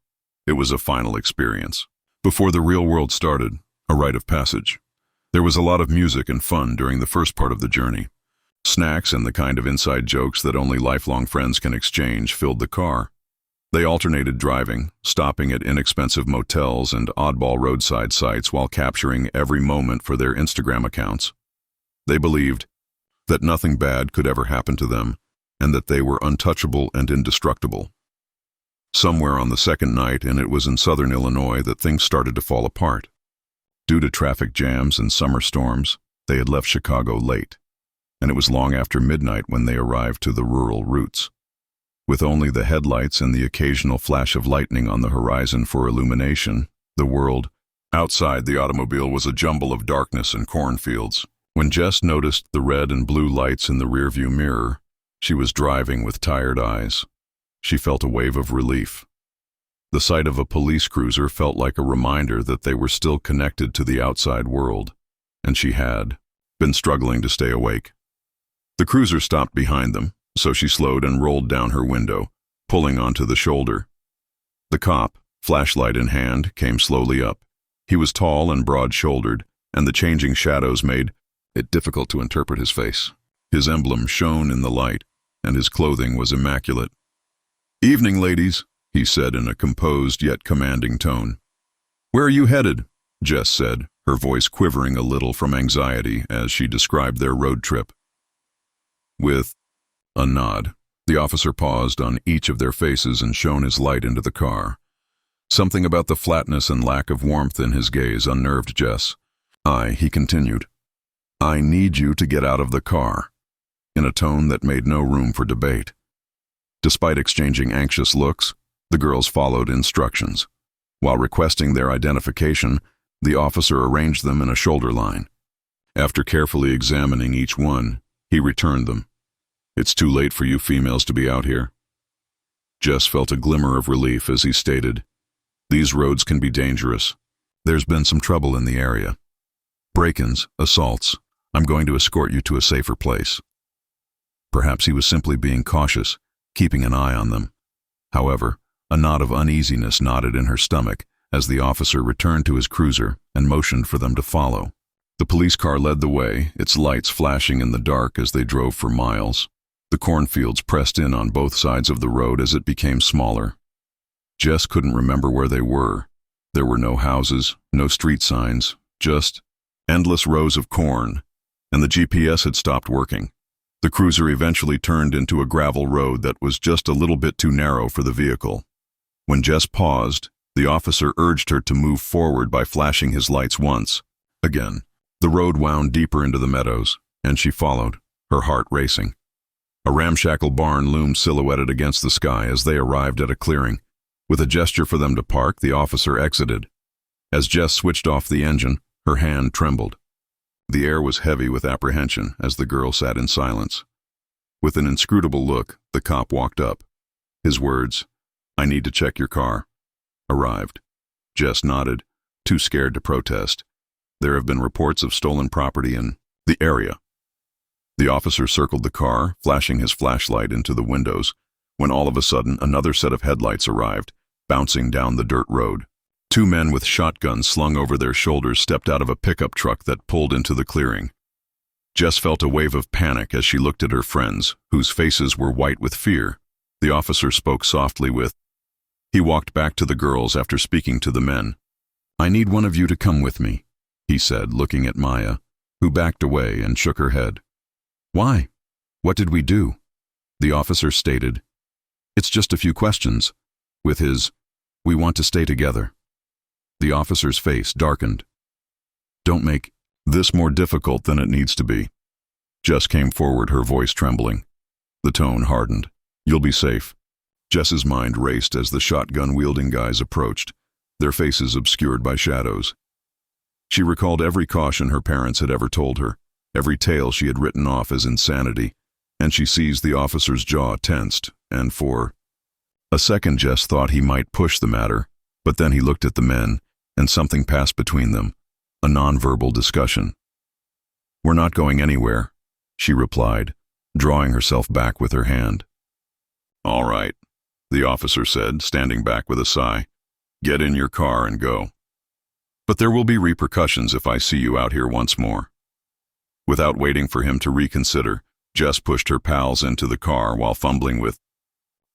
It was a final experience. Before the real world started, a rite of passage. There was a lot of music and fun during the first part of the journey. Snacks and the kind of inside jokes that only lifelong friends can exchange filled the car. They alternated driving, stopping at inexpensive motels and oddball roadside sites while capturing every moment for their Instagram accounts. They believed that nothing bad could ever happen to them, and that they were untouchable and indestructible. Somewhere on the second night, and it was in southern Illinois, that things started to fall apart. Due to traffic jams and summer storms, they had left Chicago late, and it was long after midnight when they arrived to the rural routes. With only the headlights and the occasional flash of lightning on the horizon for illumination, the world outside the automobile was a jumble of darkness and cornfields. When Jess noticed the red and blue lights in the rearview mirror, she was driving with tired eyes. She felt a wave of relief. The sight of a police cruiser felt like a reminder that they were still connected to the outside world, and she had been struggling to stay awake. The cruiser stopped behind them, so she slowed and rolled down her window, pulling onto the shoulder. The cop, flashlight in hand, came slowly up. He was tall and broad-shouldered, and the changing shadows made it difficult to interpret his face. His emblem shone in the light, and his clothing was immaculate. "Evening, ladies," he said in a composed yet commanding tone. "Where are you headed?" Jess said, her voice quivering a little from anxiety as she described their road trip. With a nod, the officer paused on each of their faces and shone his light into the car. Something about the flatness and lack of warmth in his gaze unnerved Jess. He continued. "I need you to get out of the car," in a tone that made no room for debate. Despite exchanging anxious looks, the girls followed instructions. While requesting their identification, the officer arranged them in a shoulder line. After carefully examining each one, he returned them. "It's too late for you females to be out here." Jess felt a glimmer of relief as he stated, "These roads can be dangerous. There's been some trouble in the area. Break-ins, assaults. I'm going to escort you to a safer place." Perhaps he was simply being cautious, keeping an eye on them. However, a knot of uneasiness knotted in her stomach as the officer returned to his cruiser and motioned for them to follow. The police car led the way, its lights flashing in the dark as they drove for miles. The cornfields pressed in on both sides of the road as it became smaller. Jess couldn't remember where they were. There were no houses, no street signs, just endless rows of corn, and the GPS had stopped working. The cruiser eventually turned into a gravel road that was just a little bit too narrow for the vehicle. When Jess paused, the officer urged her to move forward by flashing his lights once. Again, the road wound deeper into the meadows, and she followed, her heart racing. A ramshackle barn loomed silhouetted against the sky as they arrived at a clearing. With a gesture for them to park, the officer exited. As Jess switched off the engine, her hand trembled. The air was heavy with apprehension as the girl sat in silence. With an inscrutable look, the cop walked up. His words, "I need to check your car," arrived. Jess nodded, too scared to protest. There have been reports of stolen property in the area. The officer circled the car, flashing his flashlight into the windows, when all of a sudden another set of headlights arrived, bouncing down the dirt road. Two men with shotguns slung over their shoulders stepped out of a pickup truck that pulled into the clearing. Jess felt a wave of panic as she looked at her friends, whose faces were white with fear. The officer spoke softly with. He walked back to the girls after speaking to the men. "I need one of you to come with me," he said, looking at Maya, who backed away and shook her head. "Why? What did we do?" The officer stated, "It's just a few questions," with his, "We want to stay together." The officer's face darkened. "Don't make this more difficult than it needs to be." Jess came forward, her voice trembling. The tone hardened. "You'll be safe." Jess's mind raced as the shotgun-wielding guys approached, their faces obscured by shadows. She recalled every caution her parents had ever told her, every tale she had written off as insanity, and she seized the officer's jaw tensed, and for a second Jess thought he might push the matter, but then he looked at the men, and something passed between them, a nonverbal discussion. "We're not going anywhere," she replied, drawing herself back with her hand. "All right," the officer said, standing back with a sigh. "Get in your car and go. But there will be repercussions if I see you out here once more." Without waiting for him to reconsider, Jess pushed her pals into the car while fumbling with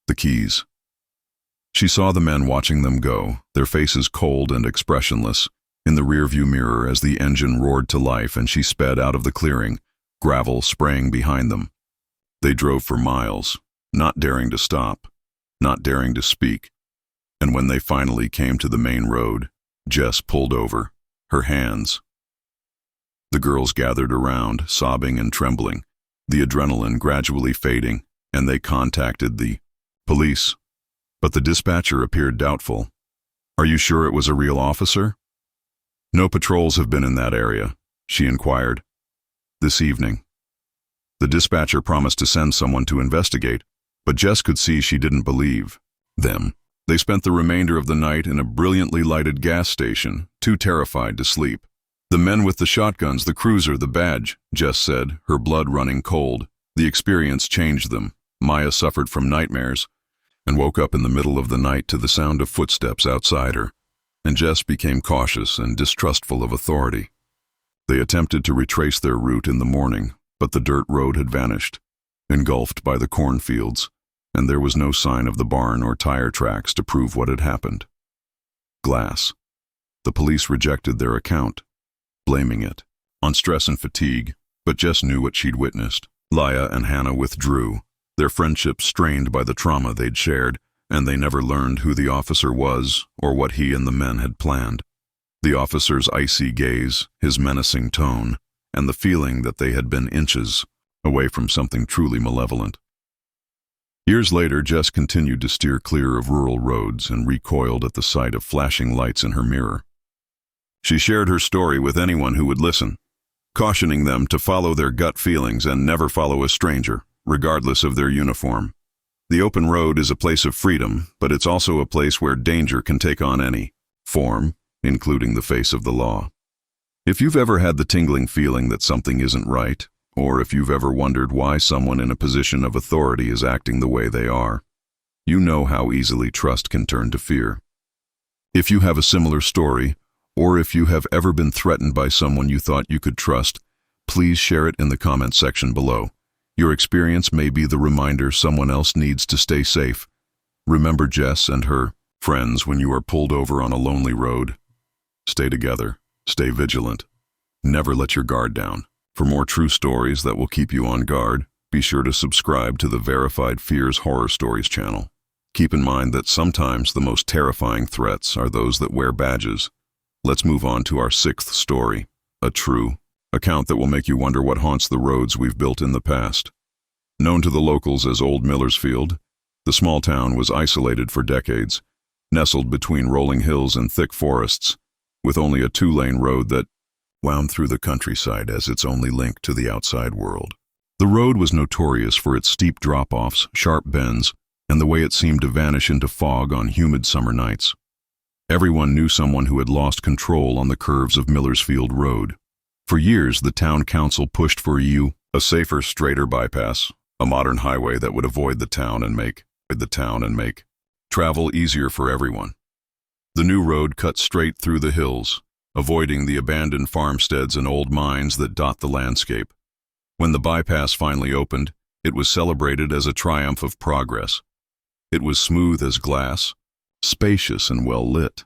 the keys. She saw the men watching them go, their faces cold and expressionless, in the rearview mirror as the engine roared to life and she sped out of the clearing, gravel spraying behind them. They drove for miles, not daring to stop, not daring to speak, and when they finally came to the main road, Jess pulled over, her hands. The girls gathered around, sobbing and trembling, the adrenaline gradually fading, and they contacted the police. But the dispatcher appeared doubtful. "Are you sure it was a real officer?" "No patrols have been in that area," she inquired. "This evening." The dispatcher promised to send someone to investigate, but Jess could see she didn't believe them. They spent the remainder of the night in a brilliantly lighted gas station, too terrified to sleep. "The men with the shotguns, the cruiser, the badge," Jess said, her blood running cold. The experience changed them. Maya suffered from nightmares and woke up in the middle of the night to the sound of footsteps outside her, and Jess became cautious and distrustful of authority. They attempted to retrace their route in the morning, but the dirt road had vanished, engulfed by the cornfields, and there was no sign of the barn or tire tracks to prove what had happened. Glass. The police rejected their account, blaming it on stress and fatigue, but Jess knew what she'd witnessed. Laya and Hannah withdrew, their friendship strained by the trauma they'd shared, and they never learned who the officer was or what he and the men had planned. The officer's icy gaze, his menacing tone, and the feeling that they had been inches away from something truly malevolent. Years later, Jess continued to steer clear of rural roads and recoiled at the sight of flashing lights in her mirror. She shared her story with anyone who would listen, cautioning them to follow their gut feelings and never follow a stranger, regardless of their uniform. The open road is a place of freedom, but it's also a place where danger can take on any form, including the face of the law. If you've ever had the tingling feeling that something isn't right, or if you've ever wondered why someone in a position of authority is acting the way they are, you know how easily trust can turn to fear. If you have a similar story, or if you have ever been threatened by someone you thought you could trust, please share it in the comments section below. Your experience may be the reminder someone else needs to stay safe. Remember Jess and her friends when you are pulled over on a lonely road. Stay together, stay vigilant, never let your guard down. For more true stories that will keep you on guard, be sure to subscribe to the Verified Fears Horror Stories channel. Keep in mind that sometimes the most terrifying threats are those that wear badges. Let's move on to our sixth story, a true account that will make you wonder what haunts the roads we've built in the past. Known to the locals as Old Millersfield, the small town was isolated for decades, nestled between rolling hills and thick forests, with only a two-lane road that wound through the countryside as its only link to the outside world. The road was notorious for its steep drop-offs, sharp bends, and the way it seemed to vanish into fog on humid summer nights. Everyone knew someone who had lost control on the curves of Millersfield Road. For years, the town council pushed for a safer, straighter bypass, a modern highway that would avoid the town and make travel easier for everyone. The new road cut straight through the hills, avoiding the abandoned farmsteads and old mines that dot the landscape. When the bypass finally opened, it was celebrated as a triumph of progress. It was smooth as glass, spacious and well lit.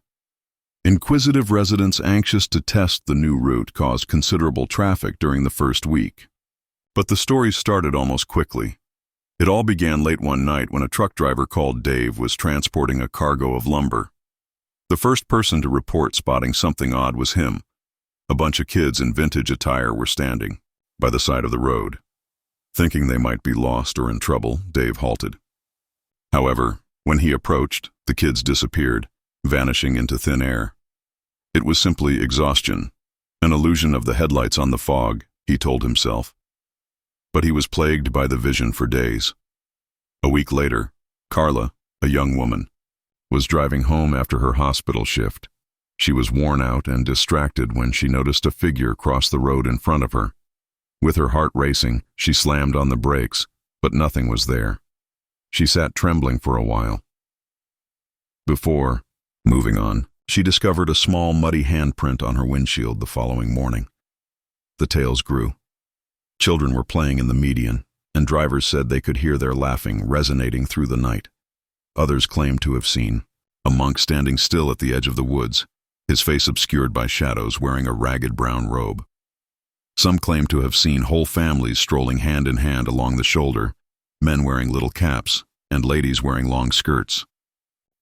Inquisitive residents anxious to test the new route caused considerable traffic during the first week. But the story started almost quickly. It all began late one night when a truck driver called Dave was transporting a cargo of lumber. The first person to report spotting something odd was him. A bunch of kids in vintage attire were standing by the side of the road. Thinking they might be lost or in trouble, Dave halted. However, when he approached, the kids disappeared, vanishing into thin air. It was simply exhaustion, an illusion of the headlights on the fog, he told himself. But he was plagued by the vision for days. A week later, Carla, a young woman, was driving home after her hospital shift. She was worn out and distracted when she noticed a figure cross the road in front of her. With her heart racing, she slammed on the brakes, but nothing was there. She sat trembling for a while. Before moving on, she discovered a small muddy handprint on her windshield the following morning. The tales grew. Children were playing in the median, and drivers said they could hear their laughing resonating through the night. Others claimed to have seen a monk standing still at the edge of the woods, his face obscured by shadows, wearing a ragged brown robe. Some claimed to have seen whole families strolling hand in hand along the shoulder, men wearing little caps and ladies wearing long skirts.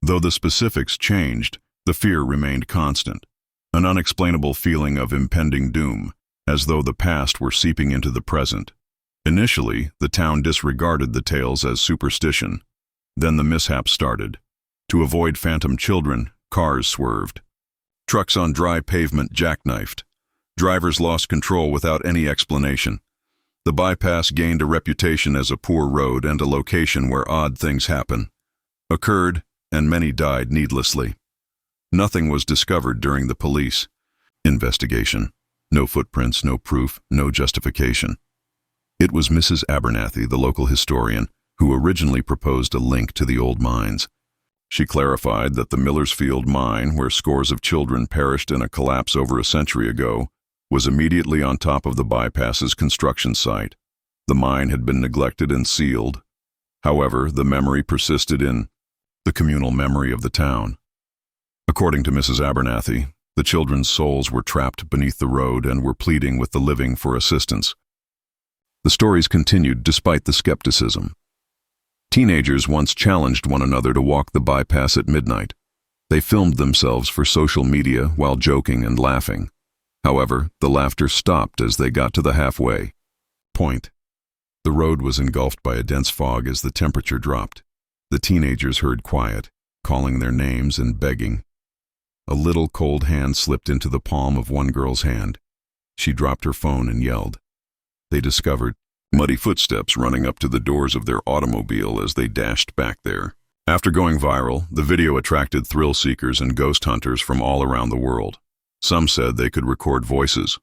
Though the specifics changed, the fear remained constant, an unexplainable feeling of impending doom, as though the past were seeping into the present. Initially, the town disregarded the tales as superstition. Then the mishap started. To avoid phantom children, cars swerved. Trucks on dry pavement jackknifed. Drivers lost control without any explanation. The bypass gained a reputation as a poor road and a location where odd things happen. Occurred, and many died needlessly. Nothing was discovered during the police investigation. No footprints, no proof, no justification. It was Mrs. Abernathy, the local historian, who originally proposed a link to the old mines. She clarified that the Millersfield mine, where scores of children perished in a collapse over a century ago, was immediately on top of the bypass's construction site. The mine had been neglected and sealed. However, the memory persisted in the communal memory of the town. According to Mrs. Abernathy, the children's souls were trapped beneath the road and were pleading with the living for assistance. The stories continued despite the skepticism. Teenagers once challenged one another to walk the bypass at midnight. They filmed themselves for social media while joking and laughing. However, the laughter stopped as they got to the halfway point. The road was engulfed by a dense fog as the temperature dropped. The teenagers heard quiet, calling their names and begging. A little cold hand slipped into the palm of one girl's hand. She dropped her phone and yelled. They discovered muddy footsteps running up to the doors of their automobile as they dashed back there. After going viral, the video attracted thrill seekers and ghost hunters from all around the world. Some said they could record voices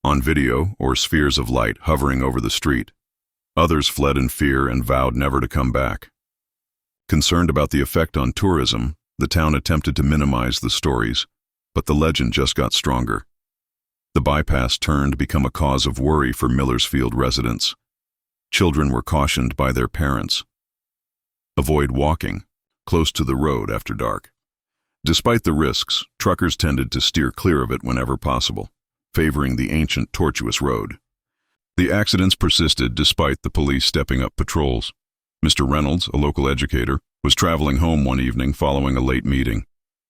on video or spheres of light hovering over the street. Others fled in fear and vowed never to come back. Concerned about the effect on tourism, the town attempted to minimize the stories, but the legend just got stronger. The bypass turned to become a cause of worry for Millersfield residents. Children were cautioned by their parents. Avoid walking close to the road after dark. Despite the risks, truckers tended to steer clear of it whenever possible, favoring the ancient tortuous road. The accidents persisted despite the police stepping up patrols. Mr. Reynolds, a local educator, was traveling home one evening following a late meeting.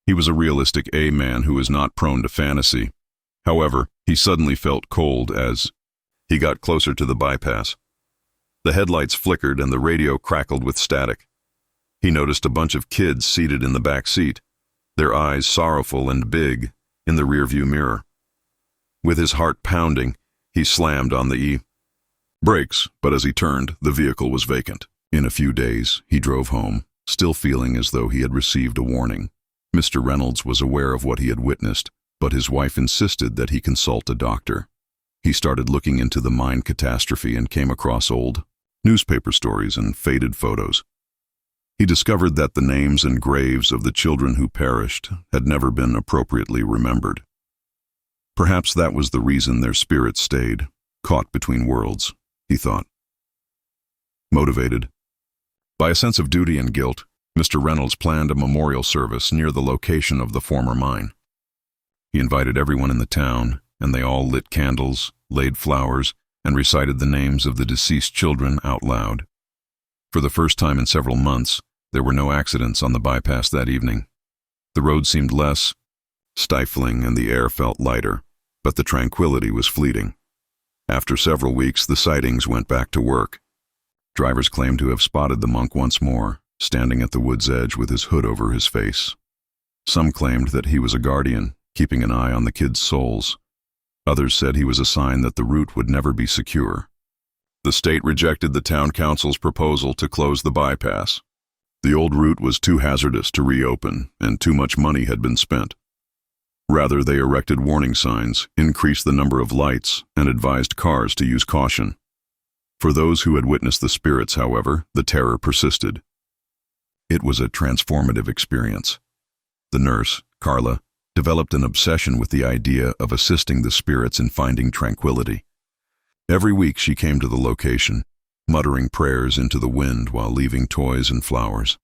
He was a realistic man who was not prone to fantasy. However, he suddenly felt cold as he got closer to the bypass. The headlights flickered and the radio crackled with static. He noticed a bunch of kids seated in the back seat, their eyes sorrowful and big in the rearview mirror. With his heart pounding, he slammed on the brakes, but as he turned, the vehicle was vacant. In a few days, he drove home, still feeling as though he had received a warning. Mr. Reynolds was aware of what he had witnessed, but his wife insisted that he consult a doctor. He started looking into the mine catastrophe and came across old newspaper stories and faded photos. He discovered that the names and graves of the children who perished had never been appropriately remembered. Perhaps that was the reason their spirits stayed, caught between worlds, he thought. Motivated by a sense of duty and guilt, Mr. Reynolds planned a memorial service near the location of the former mine. He invited everyone in the town, and they all lit candles, laid flowers, and recited the names of the deceased children out loud. For the first time in several months, there were no accidents on the bypass that evening. The road seemed less stifling and the air felt lighter, but the tranquility was fleeting. After several weeks, the sightings went back to work. Drivers claimed to have spotted the monk once more, standing at the wood's edge with his hood over his face. Some claimed that he was a guardian, keeping an eye on the kids' souls. Others said he was a sign that the route would never be secure. The state rejected the town council's proposal to close the bypass. The old route was too hazardous to reopen, and too much money had been spent. Rather, they erected warning signs, increased the number of lights, and advised cars to use caution. For those who had witnessed the spirits, however, the terror persisted. It was a transformative experience. The nurse, Carla, developed an obsession with the idea of assisting the spirits in finding tranquility. Every week she came to the location, muttering prayers into the wind while leaving toys and flowers.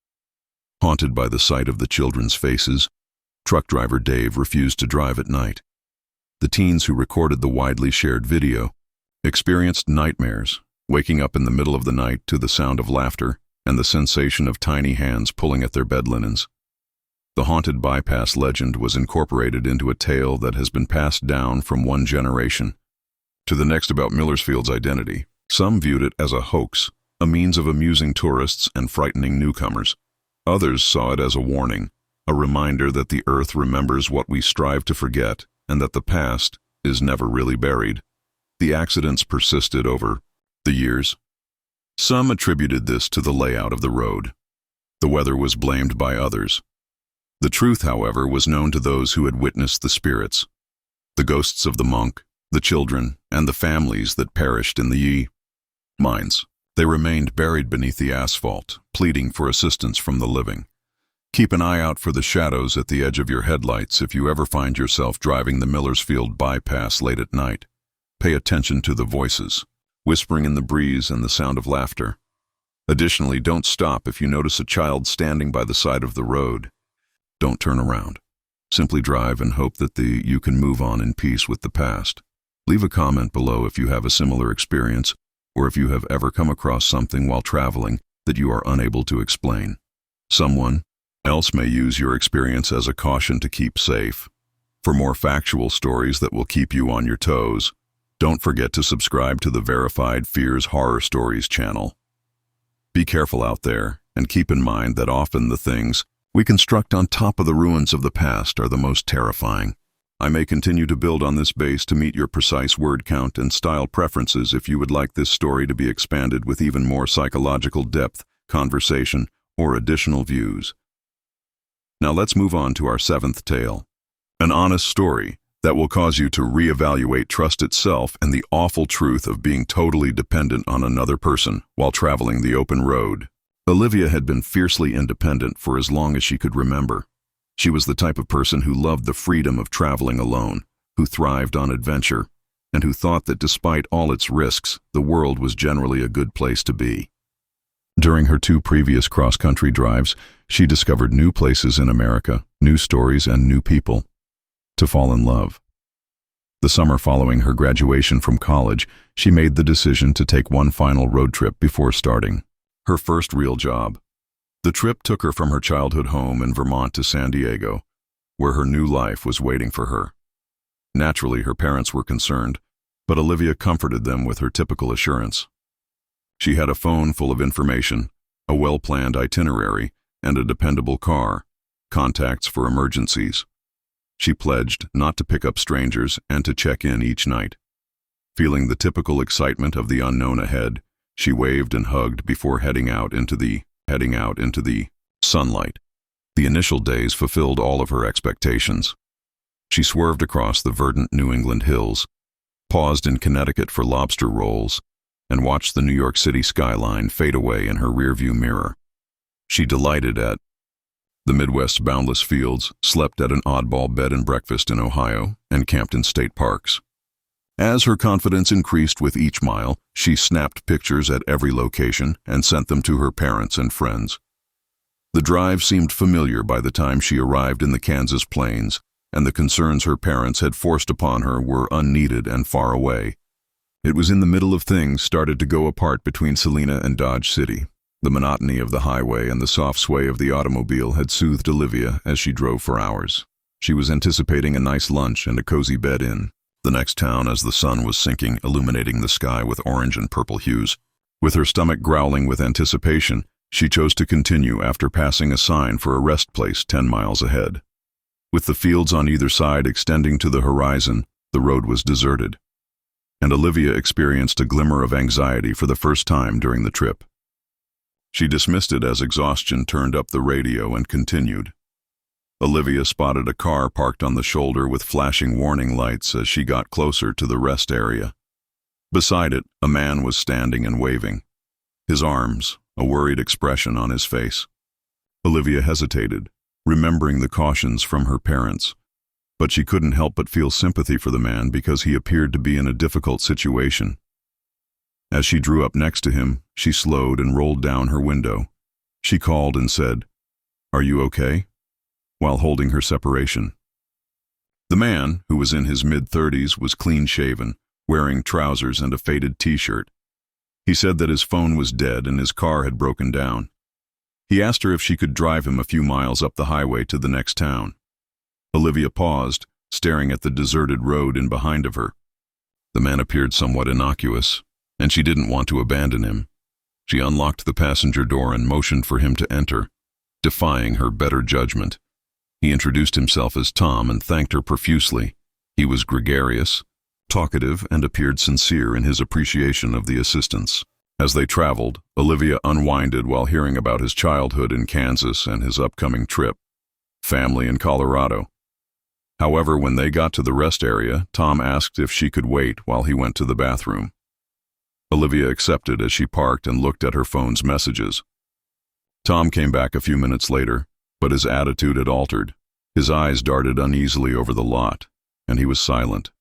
Haunted by the sight of the children's faces, truck driver Dave refused to drive at night. The teens who recorded the widely shared video experienced nightmares, waking up in the middle of the night to the sound of laughter and the sensation of tiny hands pulling at their bed linens. The haunted bypass legend was incorporated into a tale that has been passed down from one generation to the next about Millersfield's identity. Some viewed it as a hoax, a means of amusing tourists and frightening newcomers. Others saw it as a warning, a reminder that the earth remembers what we strive to forget and that the past is never really buried. The accidents persisted over the years. Some attributed this to the layout of the road. The weather was blamed by others. The truth, however, was known to those who had witnessed the spirits, the ghosts of the monk, the children, and the families that perished in the mines. They remained buried beneath the asphalt, pleading for assistance from the living. Keep an eye out for the shadows at the edge of your headlights if you ever find yourself driving the Millersfield bypass late at night. Pay attention to the voices, whispering in the breeze and the sound of laughter. Additionally, don't stop if you notice a child standing by the side of the road. Don't turn around. Simply drive and hope that you can move on in peace with the past. Leave a comment below if you have a similar experience or if you have ever come across something while traveling that you are unable to explain. Someone else may use your experience as a caution to keep safe. For more factual stories that will keep you on your toes, don't forget to subscribe to the Verified Fears Horror Stories channel. Be careful out there, and keep in mind that often the things we construct on top of the ruins of the past are the most terrifying. I may continue to build on this base to meet your precise word count and style preferences if you would like this story to be expanded with even more psychological depth, conversation, or additional views. Now let's move on to our seventh tale. An honest story that will cause you to reevaluate trust itself and the awful truth of being totally dependent on another person while traveling the open road. Olivia had been fiercely independent for as long as she could remember. She was the type of person who loved the freedom of traveling alone, who thrived on adventure, and who thought that despite all its risks, the world was generally a good place to be. During her 2 previous cross-country drives, she discovered new places in America, new stories, and new people to fall in love. The summer following her graduation from college, she made the decision to take one final road trip before starting her first real job. The trip took her from her childhood home in Vermont to San Diego, where her new life was waiting for her. Naturally, her parents were concerned, but Olivia comforted them with her typical assurance. She had a phone full of information, a well-planned itinerary, and a dependable car, contacts for emergencies. She pledged not to pick up strangers and to check in each night. Feeling the typical excitement of the unknown ahead, she waved and hugged before heading out into the sunlight. The initial days fulfilled all of her expectations. She swerved across the verdant New England hills, paused in Connecticut for lobster rolls, and watched the New York City skyline fade away in her rearview mirror. She delighted at the Midwest's boundless fields, slept at an oddball bed and breakfast in Ohio, and camped in state parks. As her confidence increased with each mile, she snapped pictures at every location and sent them to her parents and friends. The drive seemed familiar by the time she arrived in the Kansas plains, and the concerns her parents had forced upon her were unneeded and far away. It was in the middle of things started to go apart between Salina and Dodge City. The monotony of the highway and the soft sway of the automobile had soothed Olivia as she drove for hours. She was anticipating a nice lunch and a cozy bed in the next town as the sun was sinking, illuminating the sky with orange and purple hues. With her stomach growling with anticipation, she chose to continue after passing a sign for a rest place 10 miles ahead. With the fields on either side extending to the horizon, the road was deserted, and Olivia experienced a glimmer of anxiety for the first time during the trip. She dismissed it as exhaustion, turned up the radio, and continued. Olivia spotted a car parked on the shoulder with flashing warning lights as she got closer to the rest area. Beside it, a man was standing and waving, his arms, a worried expression on his face. Olivia hesitated, remembering the cautions from her parents, but she couldn't help but feel sympathy for the man because he appeared to be in a difficult situation. As she drew up next to him, she slowed and rolled down her window. She called and said, "Are you okay?" while holding her separation. The man, who was in his mid-30s, was clean-shaven, wearing trousers and a faded t-shirt. He said that his phone was dead and his car had broken down. He asked her if she could drive him a few miles up the highway to the next town. Olivia paused, staring at the deserted road in behind of her. The man appeared somewhat innocuous, and she didn't want to abandon him. She unlocked the passenger door and motioned for him to enter, defying her better judgment. He introduced himself as Tom and thanked her profusely. He was gregarious, talkative, and appeared sincere in his appreciation of the assistance. As they traveled, Olivia unwinded while hearing about his childhood in Kansas and his upcoming trip, family in Colorado. However, when they got to the rest area, Tom asked if she could wait while he went to the bathroom. Olivia accepted as she parked and looked at her phone's messages. Tom came back a few minutes later, but his attitude had altered. His eyes darted uneasily over the lot, and he was silent.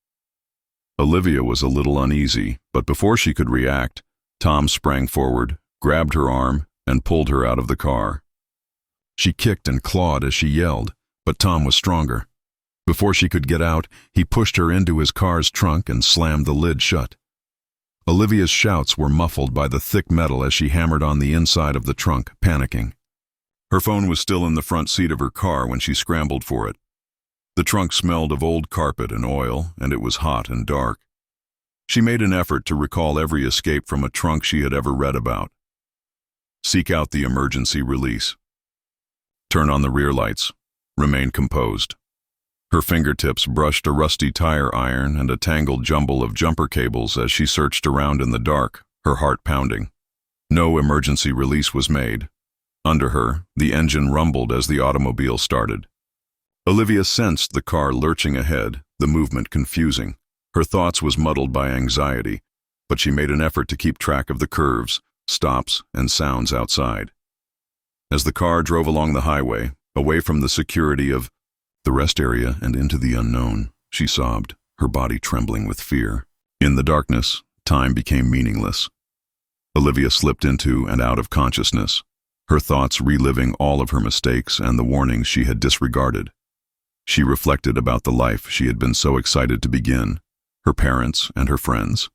Olivia was a little uneasy, but before she could react, Tom sprang forward, grabbed her arm, and pulled her out of the car. She kicked and clawed as she yelled, but Tom was stronger. Before she could get out, he pushed her into his car's trunk and slammed the lid shut. Olivia's shouts were muffled by the thick metal as she hammered on the inside of the trunk, panicking. Her phone was still in the front seat of her car when she scrambled for it. The trunk smelled of old carpet and oil, and it was hot and dark. She made an effort to recall every escape from a trunk she had ever read about. Seek out the emergency release. Turn on the rear lights. Remain composed. Her fingertips brushed a rusty tire iron and a tangled jumble of jumper cables as she searched around in the dark, her heart pounding. No emergency release was made. Under her, the engine rumbled as the automobile started. Olivia sensed the car lurching ahead, the movement confusing. Her thoughts was muddled by anxiety, but she made an effort to keep track of the curves, stops, and sounds outside. As the car drove along the highway, away from the security of the rest area and into the unknown, she sobbed, her body trembling with fear. In the darkness, time became meaningless. Olivia slipped into and out of consciousness, her thoughts reliving all of her mistakes and the warnings she had disregarded. She reflected about the life she had been so excited to begin, her parents and her friends.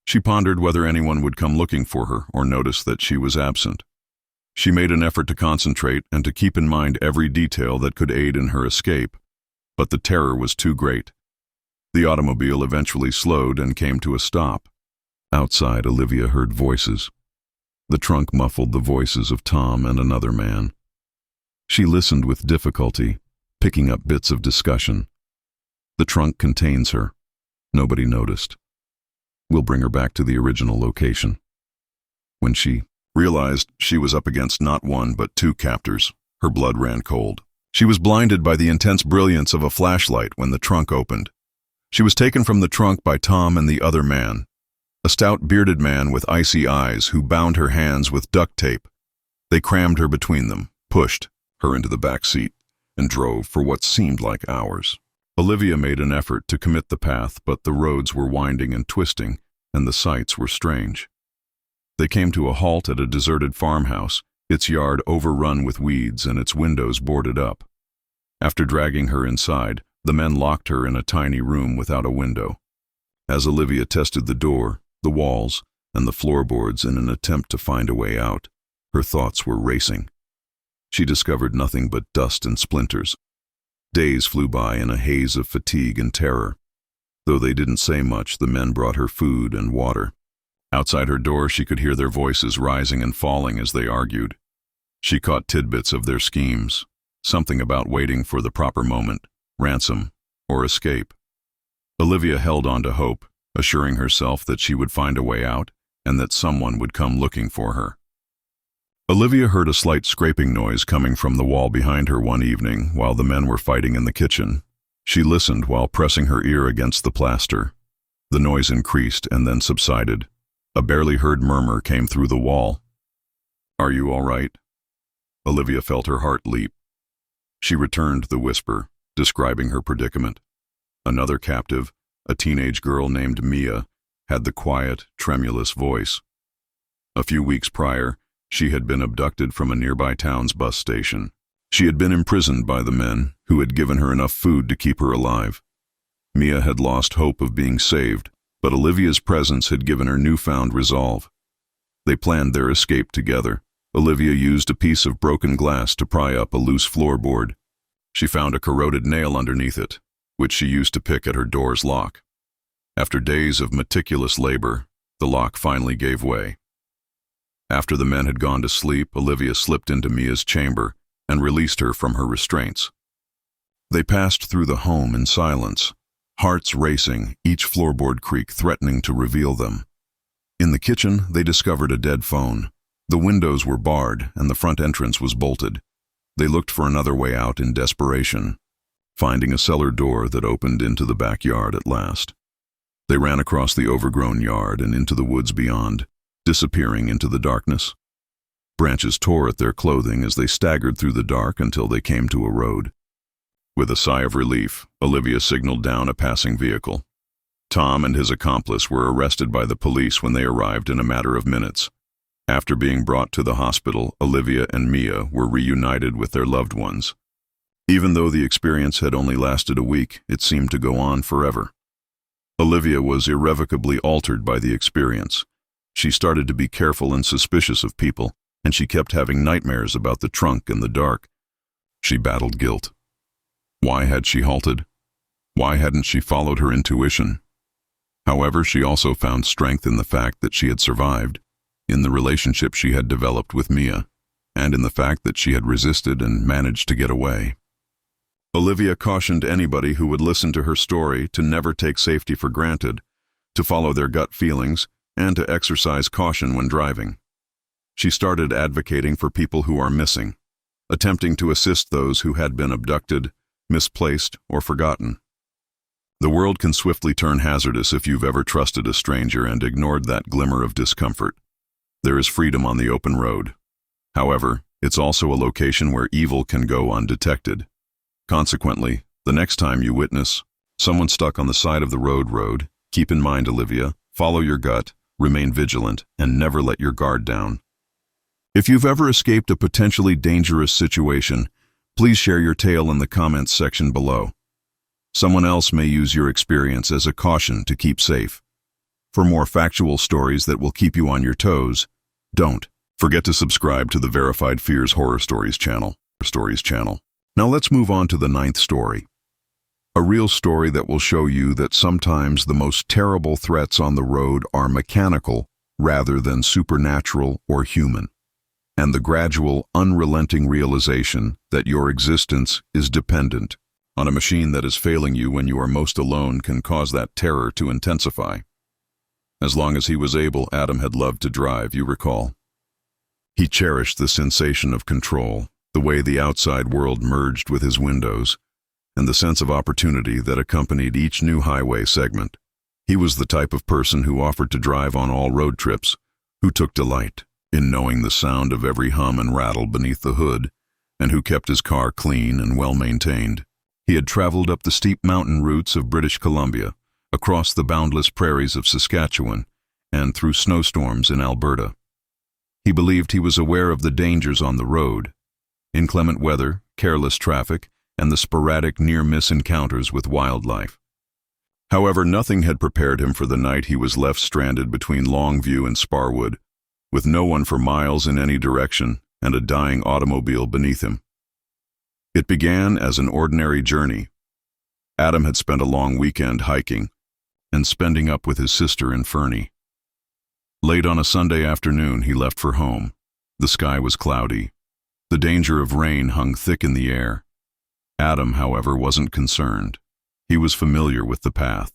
She pondered whether anyone would come looking for her or notice that she was absent. She made an effort to concentrate and to keep in mind every detail that could aid in her escape, but the terror was too great. The automobile eventually slowed and came to a stop. Outside, Olivia heard voices. The trunk muffled the voices of Tom and another man. She listened with difficulty, picking up bits of discussion. The trunk contains her. Nobody noticed. We'll bring her back to the original location. When she realized she was up against not one but two captors, her blood ran cold. She was blinded by the intense brilliance of a flashlight when the trunk opened. She was taken from the trunk by Tom and the other man, a stout bearded man with icy eyes who bound her hands with duct tape. They crammed her between them, pushed her into the back seat, and drove for what seemed like hours. Olivia made an effort to commit the path, but the roads were winding and twisting, and the sights were strange. They came to a halt at a deserted farmhouse, its yard overrun with weeds and its windows boarded up. After dragging her inside, the men locked her in a tiny room without a window. As Olivia tested the door, the walls, and the floorboards in an attempt to find a way out, her thoughts were racing. She discovered nothing but dust and splinters. Days flew by in a haze of fatigue and terror. Though they didn't say much, the men brought her food and water. Outside her door, she could hear their voices rising and falling as they argued. She caught tidbits of their schemes, something about waiting for the proper moment, ransom, or escape. Olivia held on to hope, assuring herself that she would find a way out and that someone would come looking for her. Olivia heard a slight scraping noise coming from the wall behind her one evening while the men were fighting in the kitchen. She listened while pressing her ear against the plaster. The noise increased and then subsided. A barely heard murmur came through the wall. "Are you all right?" Olivia felt her heart leap. She returned the whisper, describing her predicament. Another captive, a teenage girl named Mia, had the quiet, tremulous voice. A few weeks prior, she had been abducted from a nearby town's bus station. She had been imprisoned by the men, who had given her enough food to keep her alive. Mia had lost hope of being saved, but Olivia's presence had given her newfound resolve. They planned their escape together. Olivia used a piece of broken glass to pry up a loose floorboard. She found a corroded nail underneath it, which she used to pick at her door's lock. After days of meticulous labor, the lock finally gave way. After the men had gone to sleep, Olivia slipped into Mia's chamber and released her from her restraints. They passed through the home in silence, hearts racing, each floorboard creak threatening to reveal them. In the kitchen, they discovered a dead phone. The windows were barred and the front entrance was bolted. They looked for another way out in desperation, finding a cellar door that opened into the backyard at last. They ran across the overgrown yard and into the woods beyond, disappearing into the darkness. Branches tore at their clothing as they staggered through the dark until they came to a road. With a sigh of relief, Olivia signaled down a passing vehicle. Tom and his accomplice were arrested by the police when they arrived in a matter of minutes. After being brought to the hospital, Olivia and Mia were reunited with their loved ones. Even though the experience had only lasted a week, it seemed to go on forever. Olivia was irrevocably altered by the experience. She started to be careful and suspicious of people, and she kept having nightmares about the trunk in the dark. She battled guilt. Why had she halted? Why hadn't she followed her intuition? However, she also found strength in the fact that she had survived, in the relationship she had developed with Mia, and in the fact that she had resisted and managed to get away. Olivia cautioned anybody who would listen to her story to never take safety for granted, to follow their gut feelings, and to exercise caution when driving. She started advocating for people who are missing, attempting to assist those who had been abducted, misplaced, or forgotten. The world can swiftly turn hazardous if you've ever trusted a stranger and ignored that glimmer of discomfort. There is freedom on the open road. However, it's also a location where evil can go undetected. Consequently, the next time you witness someone stuck on the side of the road, keep in mind, Olivia, follow your gut, remain vigilant, and never let your guard down. If you've ever escaped a potentially dangerous situation, please share your tale in the comments section below. Someone else may use your experience as a caution to keep safe. For more factual stories that will keep you on your toes, don't forget to subscribe to the Verified Fears Horror Stories channel. Now let's move on to the 9th story. A real story that will show you that sometimes the most terrible threats on the road are mechanical rather than supernatural or human, and the gradual, unrelenting realization that your existence is dependent on a machine that is failing you when you are most alone can cause that terror to intensify. As long as he was able, Adam had loved to drive, you recall. He cherished the sensation of control, the way the outside world merged with his windows, and the sense of opportunity that accompanied each new highway segment. He was the type of person who offered to drive on all road trips, who took delight in knowing the sound of every hum and rattle beneath the hood, and who kept his car clean and well-maintained. He had traveled up the steep mountain routes of British Columbia, across the boundless prairies of Saskatchewan, and through snowstorms in Alberta. He believed he was aware of the dangers on the road: inclement weather, careless traffic, and the sporadic near-miss encounters with wildlife. However, nothing had prepared him for the night he was left stranded between Longview and Sparwood, with no one for miles in any direction and a dying automobile beneath him. It began as an ordinary journey. Adam had spent a long weekend hiking and spending up with his sister in Fernie. Late on a Sunday afternoon, he left for home. The sky was cloudy. The danger of rain hung thick in the air. Adam, however, wasn't concerned. He was familiar with the path.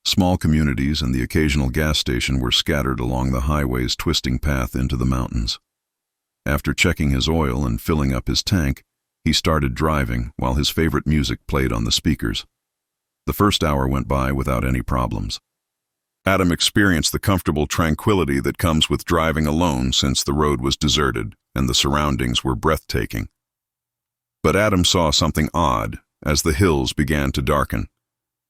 Small communities and the occasional gas station were scattered along the highway's twisting path into the mountains. After checking his oil and filling up his tank, he started driving while his favorite music played on the speakers. The first hour went by without any problems. Adam experienced the comfortable tranquility that comes with driving alone, since the road was deserted and the surroundings were breathtaking. But Adam saw something odd as the hills began to darken.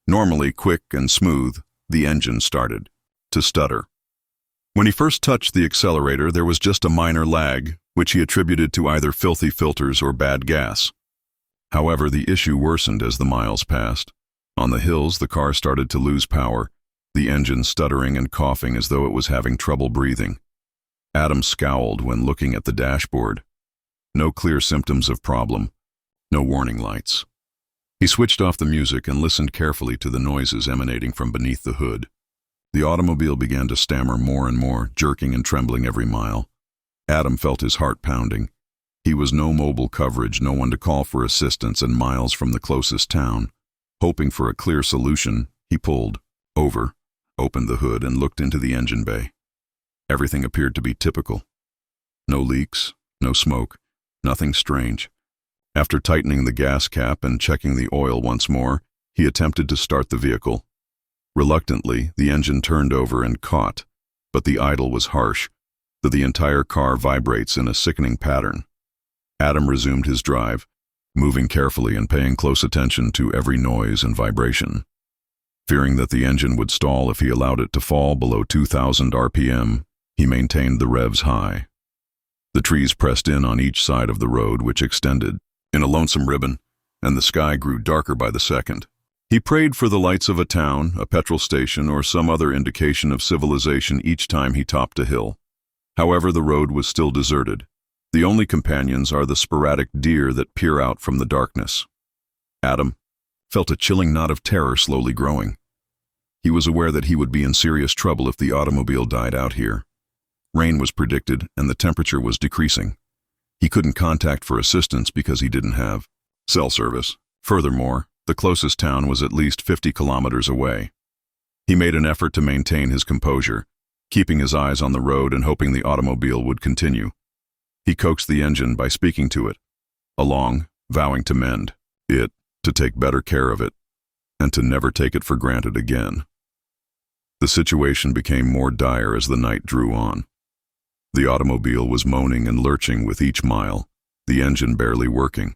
Normally quick and smooth, the engine started to stutter. When he first touched the accelerator, there was just a minor lag, which he attributed to either filthy filters or bad gas. However, the issue worsened as the miles passed. On the hills, the car started to lose power, the engine stuttering and coughing as though it was having trouble breathing. Adam scowled when looking at the dashboard. No clear symptoms of problem, no warning lights. He switched off the music and listened carefully to the noises emanating from beneath the hood. The automobile began to stammer more and more, jerking and trembling every mile. Adam felt his heart pounding. He was no mobile coverage, no one to call for assistance, and miles from the closest town. Hoping for a clear solution, he pulled over, opened the hood, and looked into the engine bay. Everything appeared to be typical. No leaks, no smoke, nothing strange. After tightening the gas cap and checking the oil once more, he attempted to start the vehicle. Reluctantly, the engine turned over and caught, but the idle was harsh, that the entire car vibrates in a sickening pattern. Adam resumed his drive, moving carefully and paying close attention to every noise and vibration. Fearing that the engine would stall if he allowed it to fall below 2,000 RPM, he maintained the revs high. The trees pressed in on each side of the road, which extended in a lonesome ribbon, and the sky grew darker by the second. He prayed for the lights of a town, a petrol station, or some other indication of civilization each time he topped a hill. However, the road was still deserted. The only companions are the sporadic deer that peer out from the darkness. Adam felt a chilling knot of terror slowly growing. He was aware that he would be in serious trouble if the automobile died out here. Rain was predicted, and the temperature was decreasing. He couldn't contact for assistance because he didn't have cell service. Furthermore, the closest town was at least 50 kilometers away. He made an effort to maintain his composure, keeping his eyes on the road and hoping the automobile would continue. He coaxed the engine by speaking to it, along, vowing to mend it, to take better care of it, and to never take it for granted again. The situation became more dire as the night drew on. The automobile was moaning and lurching with each mile, the engine barely working.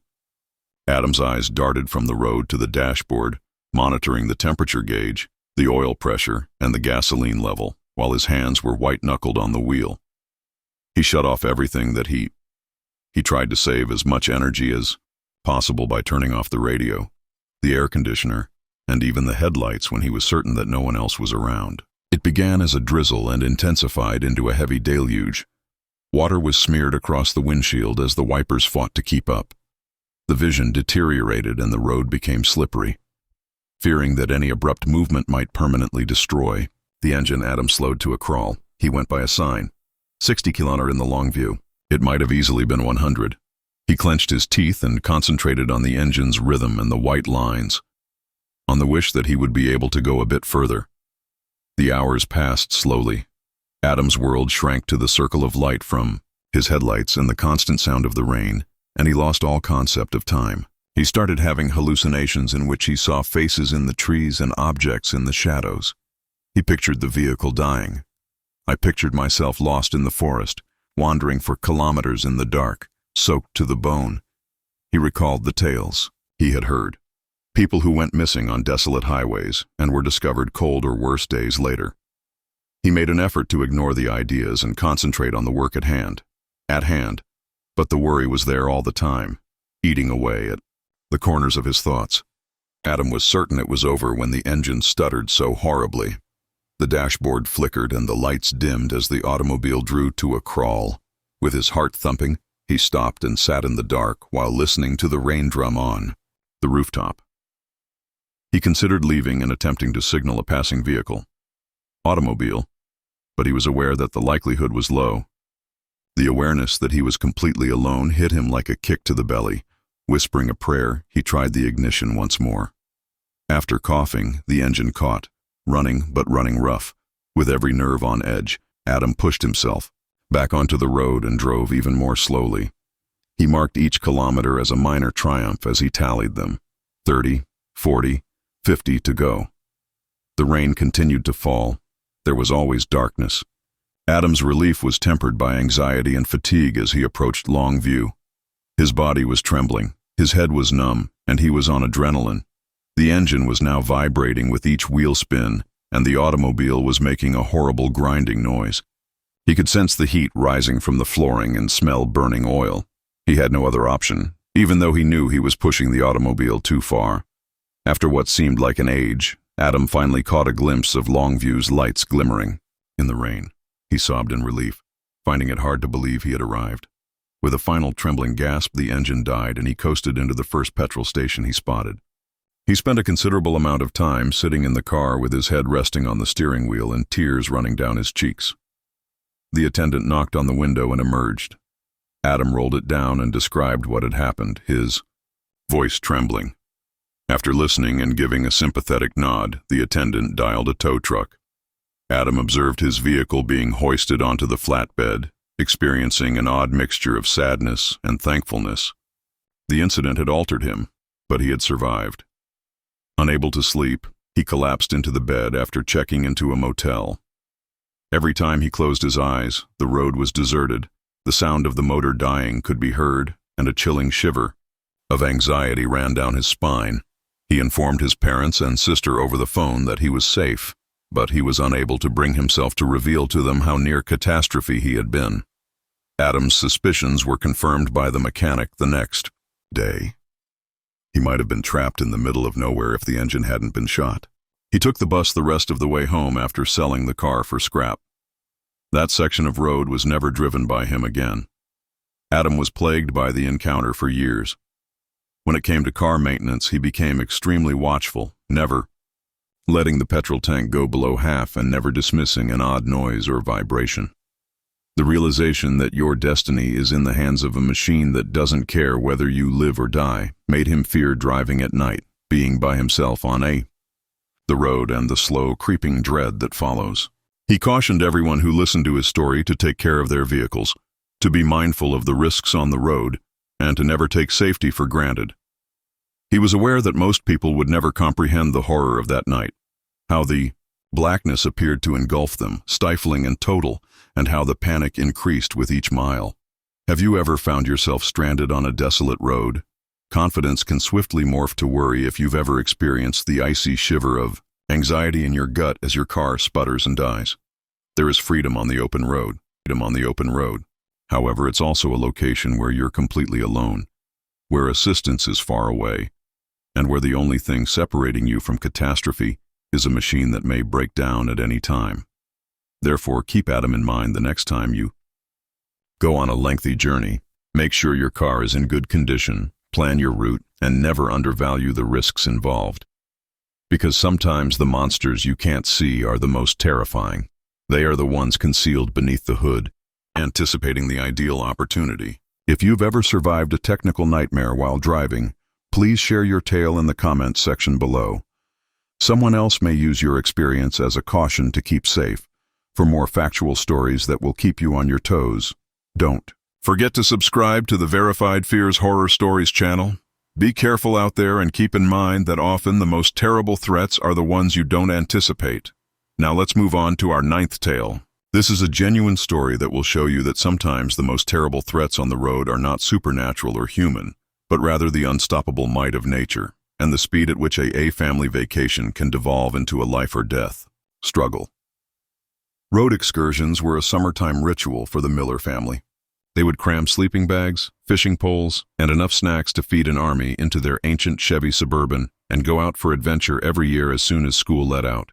Adam's eyes darted from the road to the dashboard, monitoring the temperature gauge, the oil pressure, and the gasoline level, while his hands were white-knuckled on the wheel. He shut off everything that he tried to save as much energy as possible by turning off the radio, the air conditioner, and even the headlights when he was certain that no one else was around. It began as a drizzle and intensified into a heavy deluge. Water was smeared across the windshield as the wipers fought to keep up. The vision deteriorated and the road became slippery. Fearing that any abrupt movement might permanently destroy the engine, Adam slowed to a crawl. He went by a sign, 60 km in the long view. It might have easily been 100. He clenched his teeth and concentrated on the engine's rhythm and the white lines, on the wish that he would be able to go a bit further. The hours passed slowly. Adam's world shrank to the circle of light from his headlights and the constant sound of the rain, and he lost all concept of time. He started having hallucinations in which he saw faces in the trees and objects in the shadows. He pictured the vehicle dying. I pictured myself lost in the forest, wandering for kilometers in the dark, soaked to the bone. He recalled the tales he had heard. People who went missing on desolate highways and were discovered cold or worse days later. He made an effort to ignore the ideas and concentrate on the work at hand, but the worry was there all the time, eating away at the corners of his thoughts. Adam was certain it was over when the engine stuttered so horribly. The dashboard flickered and the lights dimmed as the automobile drew to a crawl. With his heart thumping, he stopped and sat in the dark while listening to the rain drum on the rooftop. He considered leaving and attempting to signal a passing automobile, but he was aware that the likelihood was low. The awareness that he was completely alone hit him like a kick to the belly. Whispering a prayer, he tried the ignition once more. After coughing, the engine caught, running rough. With every nerve on edge, Adam pushed himself back onto the road and drove even more slowly. He marked each kilometer as a minor triumph as he tallied them. 30, 40, 50 to go. The rain continued to fall. There was always darkness. Adam's relief was tempered by anxiety and fatigue as he approached Longview. His body was trembling, his head was numb, and he was on adrenaline. The engine was now vibrating with each wheel spin, and the automobile was making a horrible grinding noise. He could sense the heat rising from the flooring and smell burning oil. He had no other option, even though he knew he was pushing the automobile too far. After what seemed like an age, Adam finally caught a glimpse of Longview's lights glimmering in the rain. He sobbed in relief, finding it hard to believe he had arrived. With a final trembling gasp, the engine died and he coasted into the first petrol station he spotted. He spent a considerable amount of time sitting in the car with his head resting on the steering wheel and tears running down his cheeks. The attendant knocked on the window and emerged. Adam rolled it down and described what had happened, his voice trembling. After listening and giving a sympathetic nod, the attendant dialed a tow truck. Adam observed his vehicle being hoisted onto the flatbed, experiencing an odd mixture of sadness and thankfulness. The incident had altered him, but he had survived. Unable to sleep, he collapsed into the bed after checking into a motel. Every time he closed his eyes, the road was deserted. The sound of the motor dying could be heard, and a chilling shiver of anxiety ran down his spine. He informed his parents and sister over the phone that he was safe, but he was unable to bring himself to reveal to them how near catastrophe he had been. Adam's suspicions were confirmed by the mechanic the next day. He might have been trapped in the middle of nowhere if the engine hadn't been shot. He took the bus the rest of the way home after selling the car for scrap. That section of road was never driven by him again. Adam was plagued by the encounter for years. When it came to car maintenance, he became extremely watchful, never letting the petrol tank go below half and never dismissing an odd noise or vibration. The realization that your destiny is in the hands of a machine that doesn't care whether you live or die made him fear driving at night, being by himself on the road, and the slow, creeping dread that follows. He cautioned everyone who listened to his story to take care of their vehicles, to be mindful of the risks on the road, and to never take safety for granted. He was aware that most people would never comprehend the horror of that night, how the blackness appeared to engulf them, stifling and total, and how the panic increased with each mile. Have you ever found yourself stranded on a desolate road? Confidence can swiftly morph to worry if you've ever experienced the icy shiver of anxiety in your gut as your car sputters and dies. There is freedom on the open road. However, it's also a location where you're completely alone, where assistance is far away, and where the only thing separating you from catastrophe is a machine that may break down at any time. Therefore, keep Adam in mind the next time you go on a lengthy journey. Make sure your car is in good condition, plan your route, and never undervalue the risks involved. Because sometimes the monsters you can't see are the most terrifying. They are the ones concealed beneath the hood, anticipating the ideal opportunity. If you've ever survived a technical nightmare while driving, please share your tale in the comments section below. Someone else may use your experience as a caution to keep safe. For more factual stories that will keep you on your toes, don't forget to subscribe to the Verified Fears Horror Stories channel. Be careful out there and keep in mind that often the most terrible threats are the ones you don't anticipate. Now let's move on to our 9th tale. This is a genuine story that will show you that sometimes the most terrible threats on the road are not supernatural or human, but rather the unstoppable might of nature, and the speed at which a family vacation can devolve into a life or death struggle. Road excursions were a summertime ritual for the Miller family. They would cram sleeping bags, fishing poles, and enough snacks to feed an army into their ancient Chevy Suburban and go out for adventure every year as soon as school let out.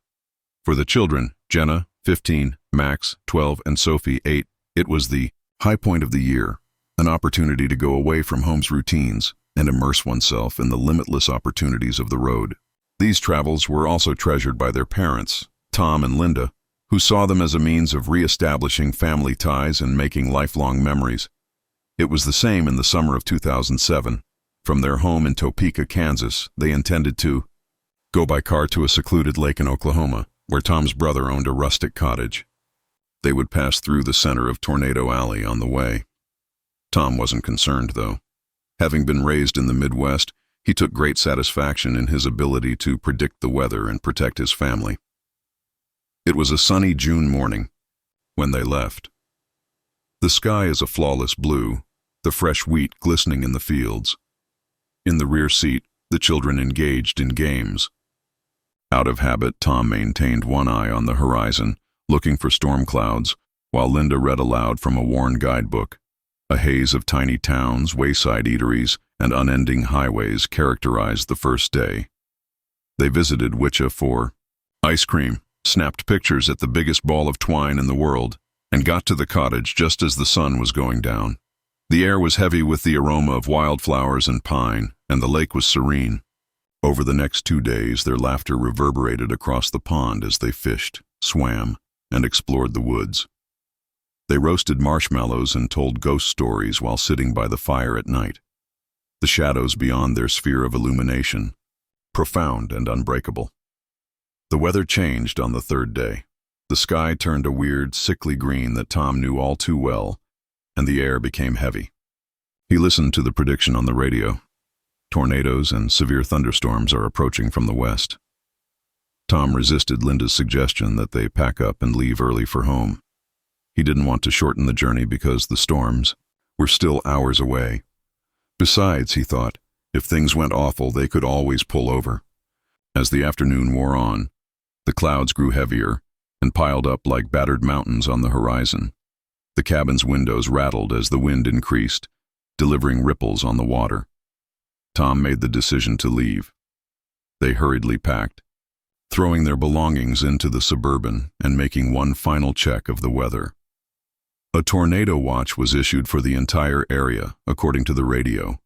For the children, Jenna, 15, Max, 12, and Sophie, 8, it was the high point of the year, an opportunity to go away from home's routines and immerse oneself in the limitless opportunities of the road. These travels were also treasured by their parents, Tom and Linda, who saw them as a means of re-establishing family ties and making lifelong memories. It was the same in the summer of 2007. From their home in Topeka, Kansas, they intended to go by car to a secluded lake in Oklahoma, where Tom's brother owned a rustic cottage. They would pass through the center of Tornado Alley on the way. Tom wasn't concerned, though. Having been raised in the Midwest, he took great satisfaction in his ability to predict the weather and protect his family. It was a sunny June morning when they left. The sky is a flawless blue, the fresh wheat glistening in the fields. In the rear seat, the children engaged in games. Out of habit, Tom maintained one eye on the horizon, looking for storm clouds, while Linda read aloud from a worn guidebook. A haze of tiny towns, wayside eateries, and unending highways characterized the first day. They visited Wichita for ice cream, snapped pictures at the biggest ball of twine in the world, and got to the cottage just as the sun was going down. The air was heavy with the aroma of wildflowers and pine, and the lake was serene. Over the next 2 days, their laughter reverberated across the pond as they fished, swam, and explored the woods. They roasted marshmallows and told ghost stories while sitting by the fire at night. The shadows beyond their sphere of illumination, profound and unbreakable. The weather changed on the 3rd day. The sky turned a weird, sickly green that Tom knew all too well, and the air became heavy. He listened to the prediction on the radio. Tornadoes and severe thunderstorms are approaching from the west. Tom resisted Linda's suggestion that they pack up and leave early for home. He didn't want to shorten the journey because the storms were still hours away. Besides, he thought, if things went awful, they could always pull over. As the afternoon wore on, the clouds grew heavier and piled up like battered mountains on the horizon. The cabin's windows rattled as the wind increased, delivering ripples on the water. Tom made the decision to leave. They hurriedly packed, throwing their belongings into the Suburban and making one final check of the weather. A tornado watch was issued for the entire area, according to the radio.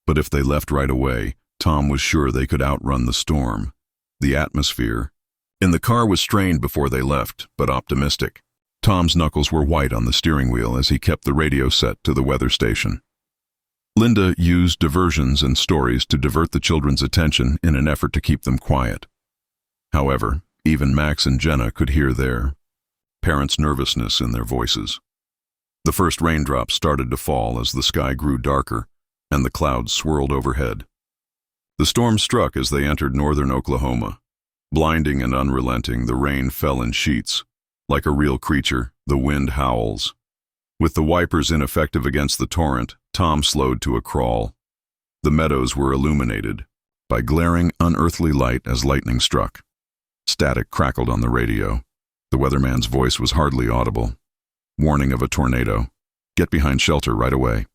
But if they left right away, Tom was sure they could outrun the storm. The atmosphere in the car was strained before they left, but optimistic. Tom's knuckles were white on the steering wheel as he kept the radio set to the weather station. Linda used diversions and stories to divert the children's attention in an effort to keep them quiet. However, even Max and Jenna could hear their parents' nervousness in their voices. The first raindrops started to fall as the sky grew darker and the clouds swirled overhead. The storm struck as they entered northern Oklahoma. Blinding and unrelenting, the rain fell in sheets. Like a real creature, the wind howls. With the wipers ineffective against the torrent, Tom slowed to a crawl. The meadows were illuminated by glaring, unearthly light as lightning struck. Static crackled on the radio. The weatherman's voice was hardly audible. Warning of a tornado. Get behind shelter right away.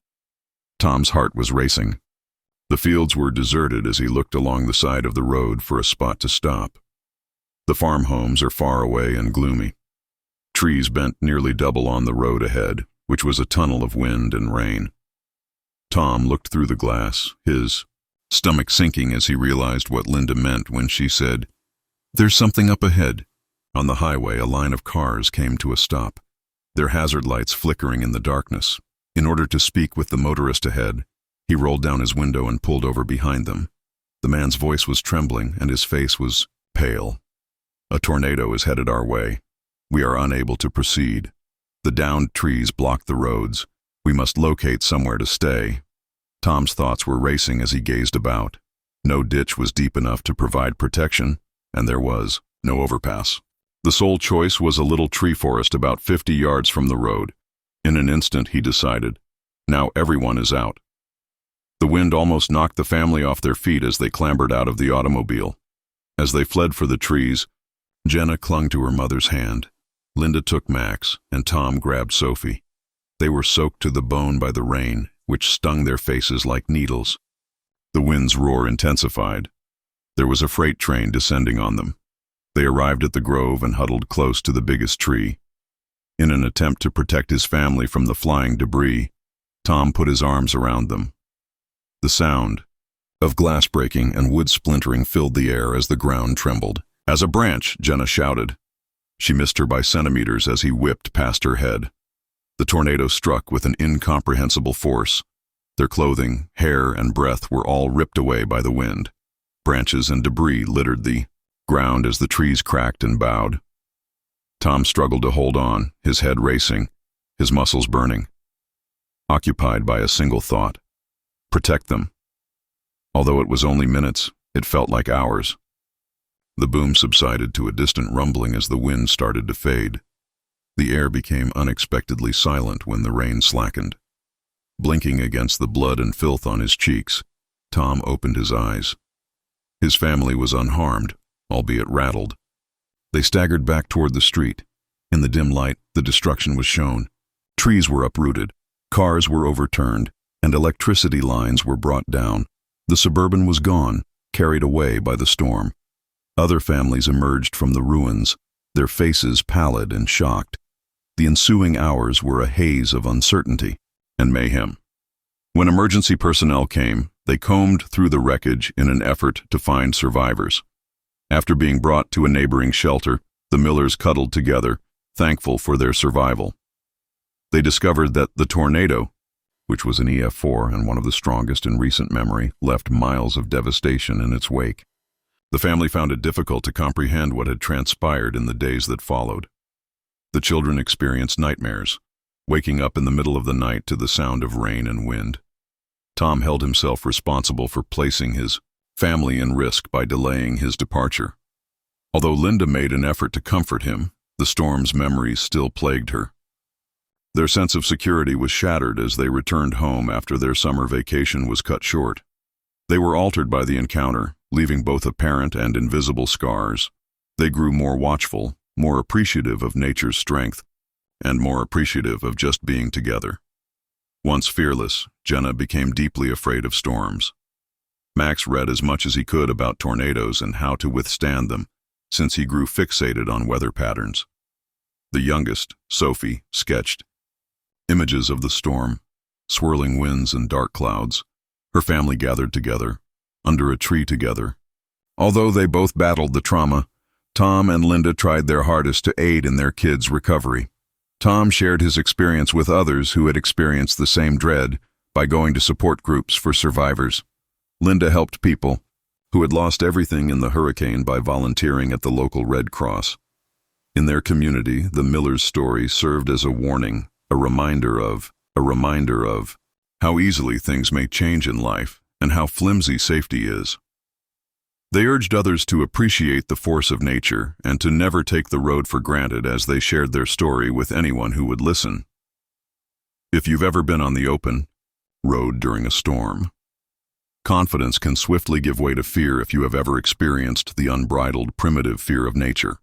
Tom's heart was racing. The fields were deserted as he looked along the side of the road for a spot to stop. The farm homes are far away and gloomy. Trees bent nearly double on the road ahead, which was a tunnel of wind and rain. Tom looked through the glass, his stomach sinking as he realized what Linda meant when she said, "There's something up ahead." On the highway, a line of cars came to a stop, their hazard lights flickering in the darkness. In order to speak with the motorist ahead, he rolled down his window and pulled over behind them. The man's voice was trembling and his face was pale. "A tornado is headed our way. We are unable to proceed. The downed trees block the roads. We must locate somewhere to stay." Tom's thoughts were racing as he gazed about. No ditch was deep enough to provide protection, and there was no overpass. The sole choice was a little tree forest about 50 yards from the road. In an instant, he decided, now everyone is out. The wind almost knocked the family off their feet as they clambered out of the automobile. As they fled for the trees, Jenna clung to her mother's hand. Linda took Max, and Tom grabbed Sophie. They were soaked to the bone by the rain, which stung their faces like needles. The wind's roar intensified. There was a freight train descending on them. They arrived at the grove and huddled close to the biggest tree. In an attempt to protect his family from the flying debris, Tom put his arms around them. The sound of glass breaking and wood splintering filled the air as the ground trembled. "As a branch," Jenna shouted. She missed her by centimeters as he whipped past her head. The tornado struck with an incomprehensible force. Their clothing, hair, and breath were all ripped away by the wind. Branches and debris littered the ground as the trees cracked and bowed. Tom struggled to hold on, his head racing, his muscles burning. Occupied by a single thought: protect them. Although it was only minutes, it felt like hours. The boom subsided to a distant rumbling as the wind started to fade. The air became unexpectedly silent when the rain slackened. Blinking against the blood and filth on his cheeks, Tom opened his eyes. His family was unharmed, albeit rattled. They staggered back toward the street. In the dim light, the destruction was shown. Trees were uprooted, cars were overturned, and electricity lines were brought down. The Suburban was gone, carried away by the storm. Other families emerged from the ruins, their faces pallid and shocked. The ensuing hours were a haze of uncertainty and mayhem. When emergency personnel came, they combed through the wreckage in an effort to find survivors. After being brought to a neighboring shelter, the Millers cuddled together, thankful for their survival. They discovered that the tornado, which was an EF4 and one of the strongest in recent memory, left miles of devastation in its wake. The family found it difficult to comprehend what had transpired in the days that followed. The children experienced nightmares, waking up in the middle of the night to the sound of rain and wind. Tom held himself responsible for placing his family in risk by delaying his departure. Although Linda made an effort to comfort him, the storm's memories still plagued her. Their sense of security was shattered as they returned home after their summer vacation was cut short. They were altered by the encounter, leaving both apparent and invisible scars. They grew more watchful, more appreciative of nature's strength, and more appreciative of just being together. Once fearless, Jenna became deeply afraid of storms. Max read as much as he could about tornadoes and how to withstand them, since he grew fixated on weather patterns. The youngest, Sophie, sketched images of the storm, swirling winds and dark clouds. Her family gathered together, under a tree together. Although they both battled the trauma, Tom and Linda tried their hardest to aid in their kids' recovery. Tom shared his experience with others who had experienced the same dread by going to support groups for survivors. Linda helped people who had lost everything in the hurricane by volunteering at the local Red Cross. In their community, the Miller's story served as a warning, a reminder of how easily things may change in life and how flimsy safety is. They urged others to appreciate the force of nature and to never take the road for granted as they shared their story with anyone who would listen. If you've ever been on the open road during a storm, confidence can swiftly give way to fear if you have ever experienced the unbridled, primitive fear of nature.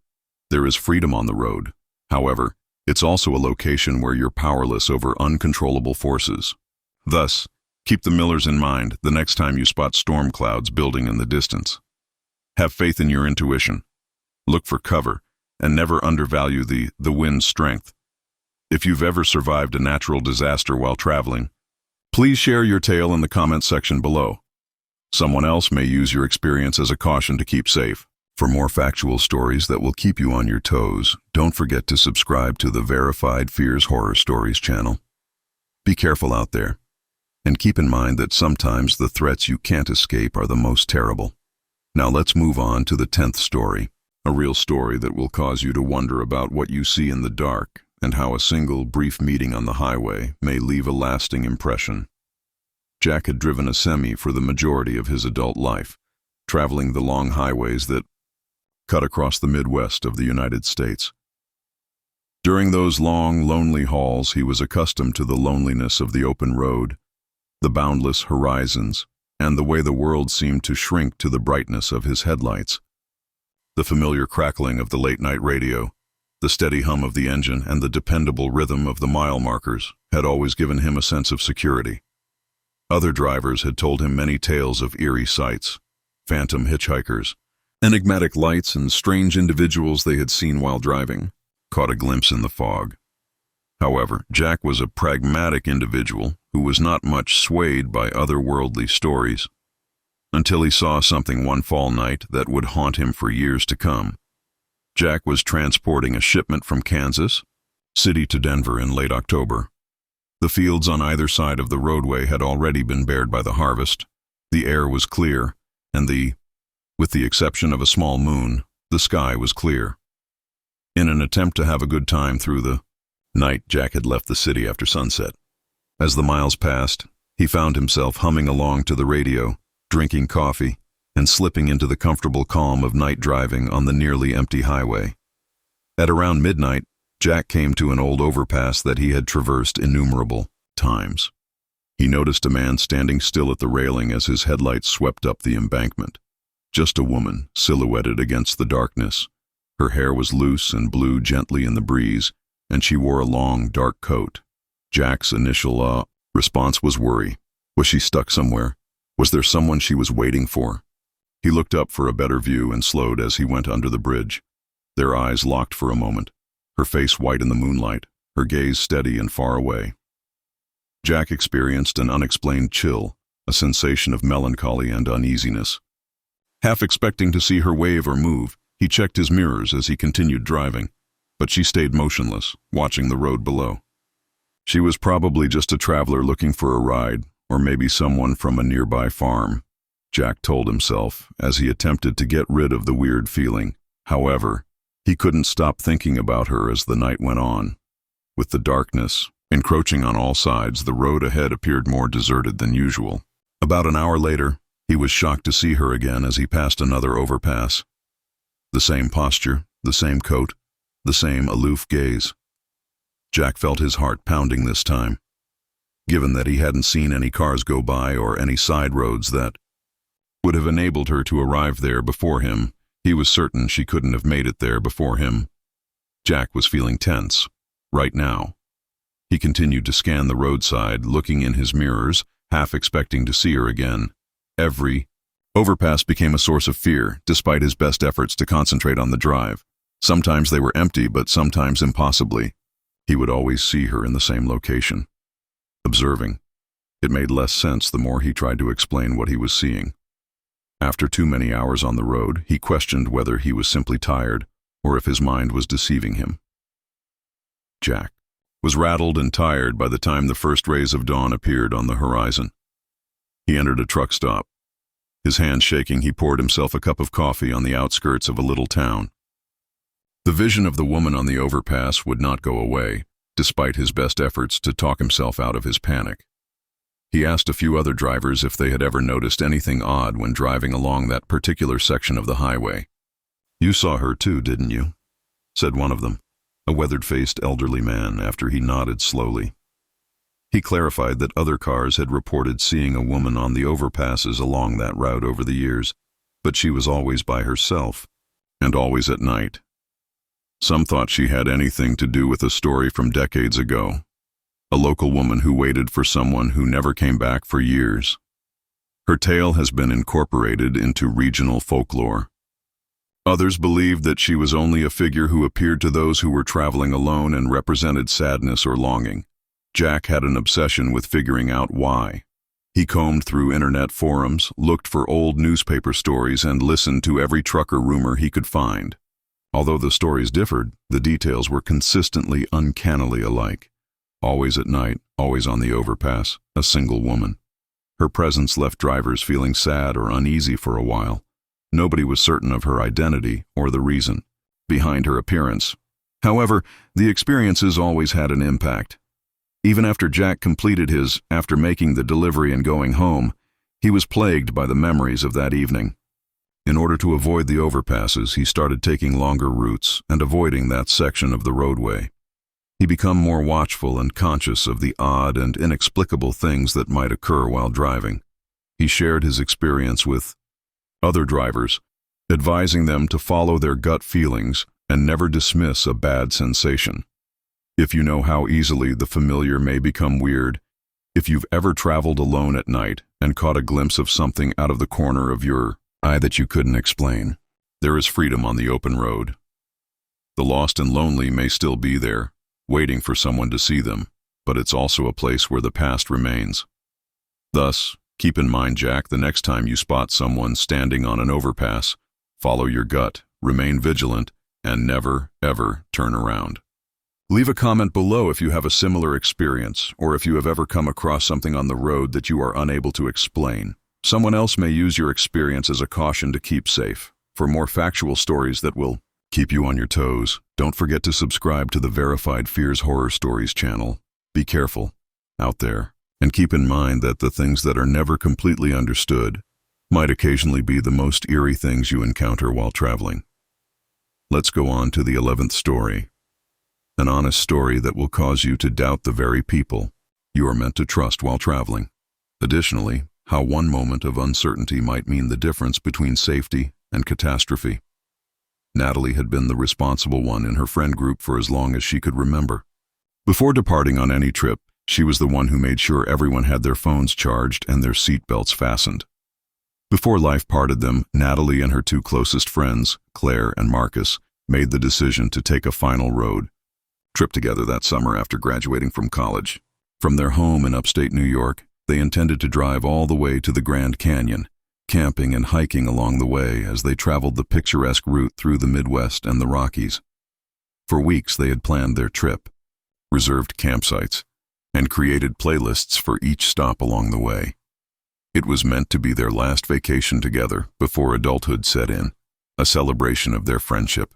There is freedom on the road. However, it's also a location where you're powerless over uncontrollable forces. Thus, keep the Millers in mind the next time you spot storm clouds building in the distance. Have faith in your intuition. Look for cover, and never undervalue the wind's strength. If you've ever survived a natural disaster while traveling, please share your tale in the comments section below. Someone else may use your experience as a caution to keep safe. For more factual stories that will keep you on your toes, don't forget to subscribe to the Verified Fears Horror Stories channel. Be careful out there, and keep in mind that sometimes the threats you can't escape are the most terrible. Now let's move on to the 10th story, a real story that will cause you to wonder about what you see in the dark and how a single brief meeting on the highway may leave a lasting impression. Jack had driven a semi for the majority of his adult life, traveling the long highways that cut across the Midwest of the United States. During those long, lonely hauls, he was accustomed to the loneliness of the open road, the boundless horizons, and the way the world seemed to shrink to the brightness of his headlights. The familiar crackling of the late-night radio, the steady hum of the engine, and the dependable rhythm of the mile markers had always given him a sense of security. Other drivers had told him many tales of eerie sights, phantom hitchhikers, enigmatic lights, and strange individuals they had seen while driving, caught a glimpse in the fog. However, Jack was a pragmatic individual who was not much swayed by otherworldly stories, until he saw something one fall night that would haunt him for years to come. Jack was transporting a shipment from Kansas City to Denver in late October. The fields on either side of the roadway had already been bared by the harvest. The air was clear, and with the exception of a small moon, the sky was clear. In an attempt to have a good time through the night, Jack had left the city after sunset. As the miles passed, he found himself humming along to the radio, drinking coffee, and slipping into the comfortable calm of night driving on the nearly empty highway. At around midnight, Jack came to an old overpass that he had traversed innumerable times. He noticed a man standing still at the railing as his headlights swept up the embankment. Just a woman, silhouetted against the darkness. Her hair was loose and blew gently in the breeze, and she wore a long, dark coat. Jack's initial response was worry. Was she stuck somewhere? Was there someone she was waiting for? He looked up for a better view and slowed as he went under the bridge. Their eyes locked for a moment, her face white in the moonlight, her gaze steady and far away. Jack experienced an unexplained chill, a sensation of melancholy and uneasiness. Half expecting to see her wave or move, he checked his mirrors as he continued driving, but she stayed motionless, watching the road below. She was probably just a traveler looking for a ride, or maybe someone from a nearby farm, Jack told himself as he attempted to get rid of the weird feeling. However, he couldn't stop thinking about her as the night went on. With the darkness encroaching on all sides, the road ahead appeared more deserted than usual. About an hour later, he was shocked to see her again as he passed another overpass. The same posture, the same coat, the same aloof gaze. Jack felt his heart pounding this time. Given that he hadn't seen any cars go by or any side roads that would have enabled her to arrive there before him, he was certain she couldn't have made it there before him. Jack was feeling tense, right now. He continued to scan the roadside, looking in his mirrors, half expecting to see her again. Every overpass became a source of fear, despite his best efforts to concentrate on the drive. Sometimes they were empty, but sometimes impossibly. He would always see her in the same location. Observing. It made less sense the more he tried to explain what he was seeing. After too many hours on the road, he questioned whether he was simply tired or if his mind was deceiving him. Jack was rattled and tired by the time the first rays of dawn appeared on the horizon. He entered a truck stop. His hands shaking, he poured himself a cup of coffee on the outskirts of a little town. The vision of the woman on the overpass would not go away, despite his best efforts to talk himself out of his panic. He asked a few other drivers if they had ever noticed anything odd when driving along that particular section of the highway. "You saw her too, didn't you?" said one of them, a weathered-faced elderly man, after he nodded slowly. He clarified that other cars had reported seeing a woman on the overpasses along that route over the years, but she was always by herself, and always at night. Some thought she had anything to do with a story from decades ago. A local woman who waited for someone who never came back for years. Her tale has been incorporated into regional folklore. Others believed that she was only a figure who appeared to those who were traveling alone and represented sadness or longing. Jack had an obsession with figuring out why. He combed through internet forums, looked for old newspaper stories, and listened to every trucker rumor he could find. Although the stories differed, the details were consistently uncannily alike. Always at night, always on the overpass, a single woman. Her presence left drivers feeling sad or uneasy for a while. Nobody was certain of her identity or the reason behind her appearance. However, the experiences always had an impact. Even after Jack completed after making the delivery and going home, he was plagued by the memories of that evening. In order to avoid the overpasses, he started taking longer routes and avoiding that section of the roadway. He became more watchful and conscious of the odd and inexplicable things that might occur while driving. He shared his experience with other drivers, advising them to follow their gut feelings and never dismiss a bad sensation. If you know how easily the familiar may become weird, if you've ever traveled alone at night and caught a glimpse of something out of the corner of your eye that you couldn't explain, there is freedom on the open road. The lost and lonely may still be there, waiting for someone to see them, but it's also a place where the past remains. Thus, keep in mind, Jack, the next time you spot someone standing on an overpass, follow your gut, remain vigilant, and never, ever turn around. Leave a comment below if you have a similar experience, or if you have ever come across something on the road that you are unable to explain. Someone else may use your experience as a caution to keep safe. For more factual stories that will keep you on your toes, don't forget to subscribe to the Verified Fears Horror Stories channel. Be careful out there, and keep in mind that the things that are never completely understood might occasionally be the most eerie things you encounter while traveling. Let's go on to the 11th story. An honest story that will cause you to doubt the very people you are meant to trust while traveling. Additionally, how one moment of uncertainty might mean the difference between safety and catastrophe. Natalie had been the responsible one in her friend group for as long as she could remember. Before departing on any trip, she was the one who made sure everyone had their phones charged and their seatbelts fastened. Before life parted them, Natalie and her two closest friends, Claire and Marcus, made the decision to take a final road trip together that summer after graduating from college. From their home in upstate New York, they intended to drive all the way to the Grand Canyon, camping and hiking along the way as they traveled the picturesque route through the Midwest and the Rockies. For weeks they had planned their trip, reserved campsites, and created playlists for each stop along the way. It was meant to be their last vacation together before adulthood set in, a celebration of their friendship.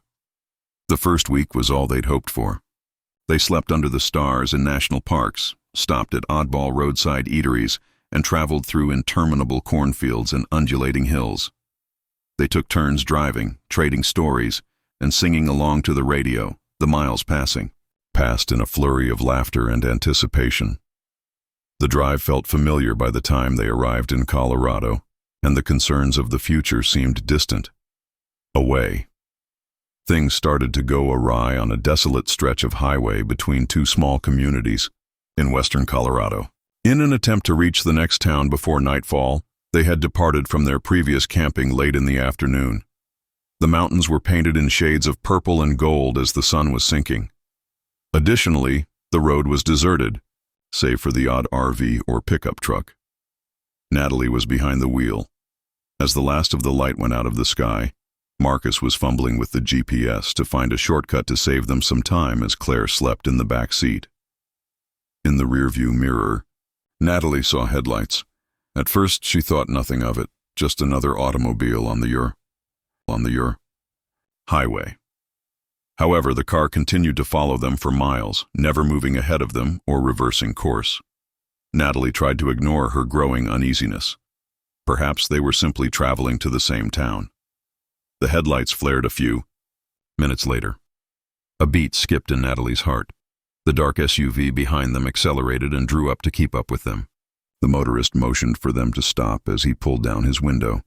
The first week was all they'd hoped for. They slept under the stars in national parks, stopped at oddball roadside eateries, and traveled through interminable cornfields and undulating hills. They took turns driving, trading stories, and singing along to the radio, the miles passed in a flurry of laughter and anticipation. The drive felt familiar by the time they arrived in Colorado, and the concerns of the future seemed distant, away. Things started to go awry on a desolate stretch of highway between two small communities in western Colorado. In an attempt to reach the next town before nightfall, they had departed from their previous camping late in the afternoon. The mountains were painted in shades of purple and gold as the sun was sinking. Additionally, the road was deserted. save for the odd RV or pickup truck. Natalie was behind the wheel. As the last of the light went out of the sky, Marcus was fumbling with the GPS to find a shortcut to save them some time as Claire slept in the back seat. In the rearview mirror, Natalie saw headlights. At first she thought nothing of it, just another automobile on the highway. However, the car continued to follow them for miles, never moving ahead of them or reversing course. Natalie tried to ignore her growing uneasiness. Perhaps they were simply traveling to the same town. The headlights flared a few minutes later. A beat skipped in Natalie's heart. The dark SUV behind them accelerated and drew up to keep up with them. The motorist motioned for them to stop as he pulled down his window.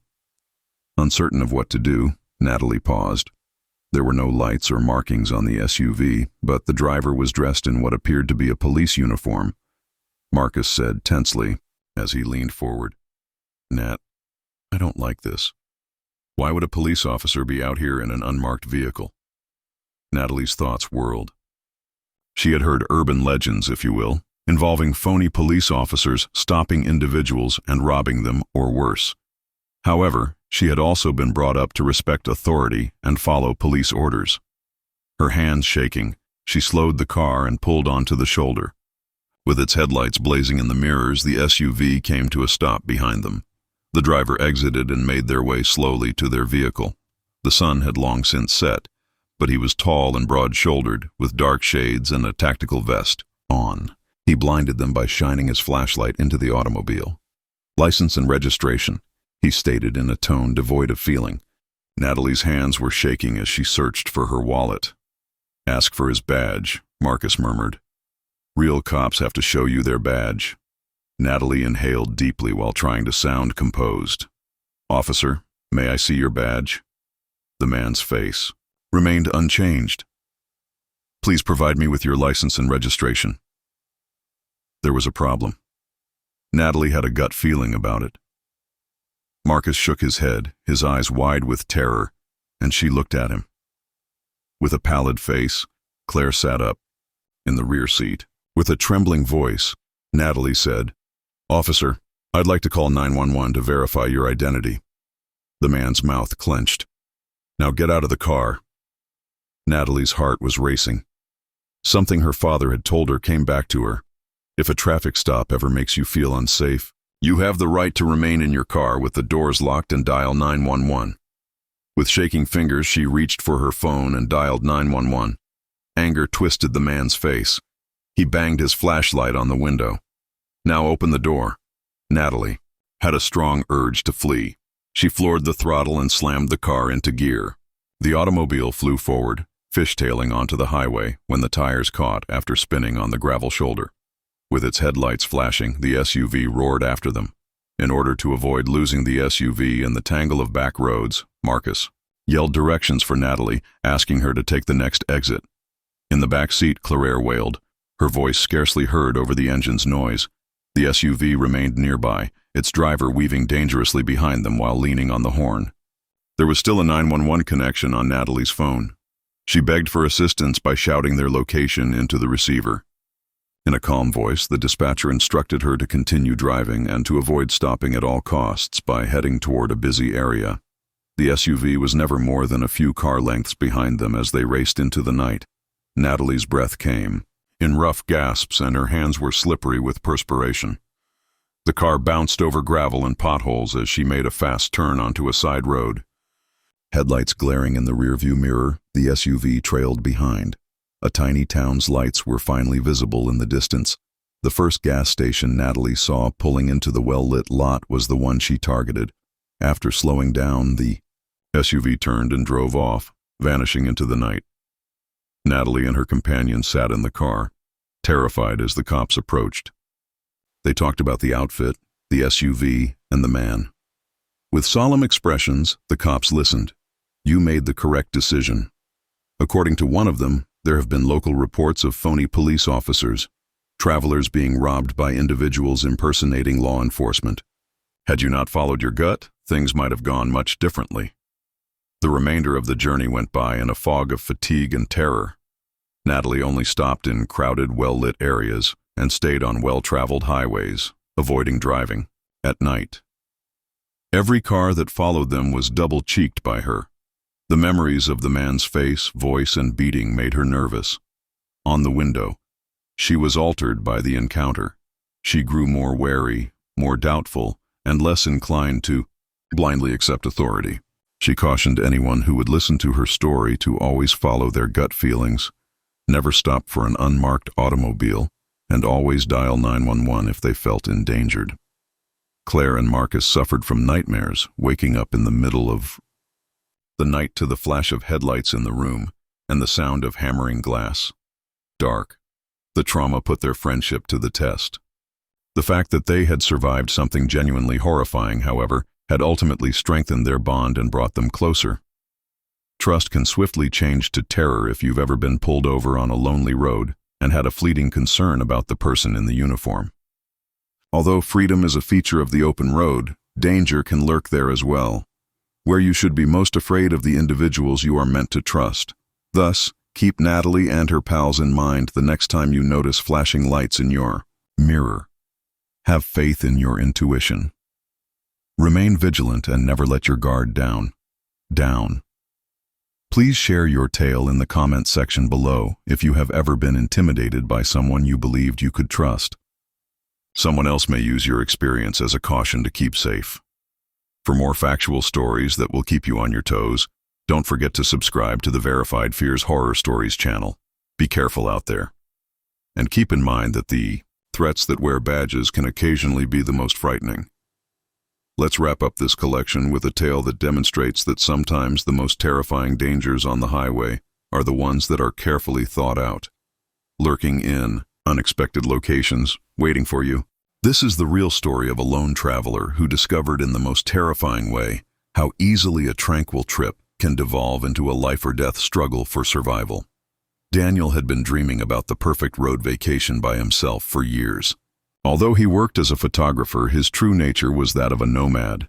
Uncertain of what to do, Natalie paused. There were no lights or markings on the SUV, but the driver was dressed in what appeared to be a police uniform. Marcus said tensely as he leaned forward, "Nat, I don't like this. Why would a police officer be out here in an unmarked vehicle?" Natalie's thoughts whirled. She had heard urban legends, if you will, involving phony police officers stopping individuals and robbing them or worse. However, she had also been brought up to respect authority and follow police orders. Her hands shaking, she slowed the car and pulled onto the shoulder. With its headlights blazing in the mirrors, the SUV came to a stop behind them. The driver exited and made their way slowly to their vehicle. The sun had long since set, but he was tall and broad-shouldered, with dark shades and a tactical vest on. He blinded them by shining his flashlight into the automobile. "License and registration," he stated in a tone devoid of feeling. Natalie's hands were shaking as she searched for her wallet. "Ask for his badge," Marcus murmured. "Real cops have to show you their badge." Natalie inhaled deeply while trying to sound composed. "Officer, may I see your badge?" The man's face remained unchanged. "Please provide me with your license and registration." There was a problem. Natalie had a gut feeling about it. Marcus shook his head, his eyes wide with terror, and she looked at him. With a pallid face, Claire sat up in the rear seat. With a trembling voice, Natalie said, "Officer, I'd like to call 911 to verify your identity." The man's mouth clenched. "Now get out of the car." Natalie's heart was racing. Something her father had told her came back to her. If a traffic stop ever makes you feel unsafe, you have the right to remain in your car with the doors locked and dial 911. With shaking fingers, she reached for her phone and dialed 911. Anger twisted the man's face. He banged his flashlight on the window. "Now open the door." Natalie had a strong urge to flee. She floored the throttle and slammed the car into gear. The automobile flew forward, fishtailing onto the highway when the tires caught after spinning on the gravel shoulder. With its headlights flashing, the SUV roared after them. In order to avoid losing the SUV in the tangle of back roads, Marcus yelled directions for Natalie, asking her to take the next exit. In the back seat, Claire wailed, her voice scarcely heard over the engine's noise. The SUV remained nearby, its driver weaving dangerously behind them while leaning on the horn. There was still a 911 connection on Natalie's phone. She begged for assistance by shouting their location into the receiver. In a calm voice, the dispatcher instructed her to continue driving and to avoid stopping at all costs by heading toward a busy area. The SUV was never more than a few car lengths behind them as they raced into the night. Natalie's breath came in rough gasps and her hands were slippery with perspiration. The car bounced over gravel and potholes as she made a fast turn onto a side road. Headlights glaring in the rearview mirror, the SUV trailed behind. A tiny town's lights were finally visible in the distance. The first gas station Natalie saw pulling into the well-lit lot was the one she targeted. After slowing down, the SUV turned and drove off, vanishing into the night. Natalie and her companion sat in the car, terrified as the cops approached. They talked about the outfit, the SUV, and the man. With solemn expressions, the cops listened. "You made the correct decision. According to one of them, there have been local reports of phony police officers, travelers being robbed by individuals impersonating law enforcement. Had you not followed your gut, things might have gone much differently." The remainder of the journey went by in a fog of fatigue and terror. Natalie only stopped in crowded, well-lit areas, and stayed on well-traveled highways, avoiding driving at night. Every car that followed them was double-cheeked by her. The memories of the man's face, voice, and beating made her nervous. On the window, she was altered by the encounter. She grew more wary, more doubtful, and less inclined to blindly accept authority. She cautioned anyone who would listen to her story to always follow their gut feelings, never stop for an unmarked automobile, and always dial 911 if they felt endangered. Claire and Marcus suffered from nightmares, waking up in the middle of the night to the flash of headlights in the room and the sound of hammering glass. Dark. The trauma put their friendship to the test. The fact that they had survived something genuinely horrifying, however, had ultimately strengthened their bond and brought them closer. Trust can swiftly change to terror if you've ever been pulled over on a lonely road and had a fleeting concern about the person in the uniform. Although freedom is a feature of the open road, danger can lurk there as well, where you should be most afraid of the individuals you are meant to trust. Thus, keep Natalie and her pals in mind the next time you notice flashing lights in your mirror. Have faith in your intuition. Remain vigilant and never let your guard down. Please share your tale in the comment section below if you have ever been intimidated by someone you believed you could trust. Someone else may use your experience as a caution to keep safe. For more factual stories that will keep you on your toes, don't forget to subscribe to the Verified Fears Horror Stories channel. Be careful out there. And keep in mind that the threats that wear badges can occasionally be the most frightening. Let's wrap up this collection with a tale that demonstrates that sometimes the most terrifying dangers on the highway are the ones that are carefully thought out, lurking in unexpected locations, waiting for you. This is the real story of a lone traveler who discovered in the most terrifying way how easily a tranquil trip can devolve into a life-or-death struggle for survival. Daniel had been dreaming about the perfect road vacation by himself for years. Although he worked as a photographer, his true nature was that of a nomad,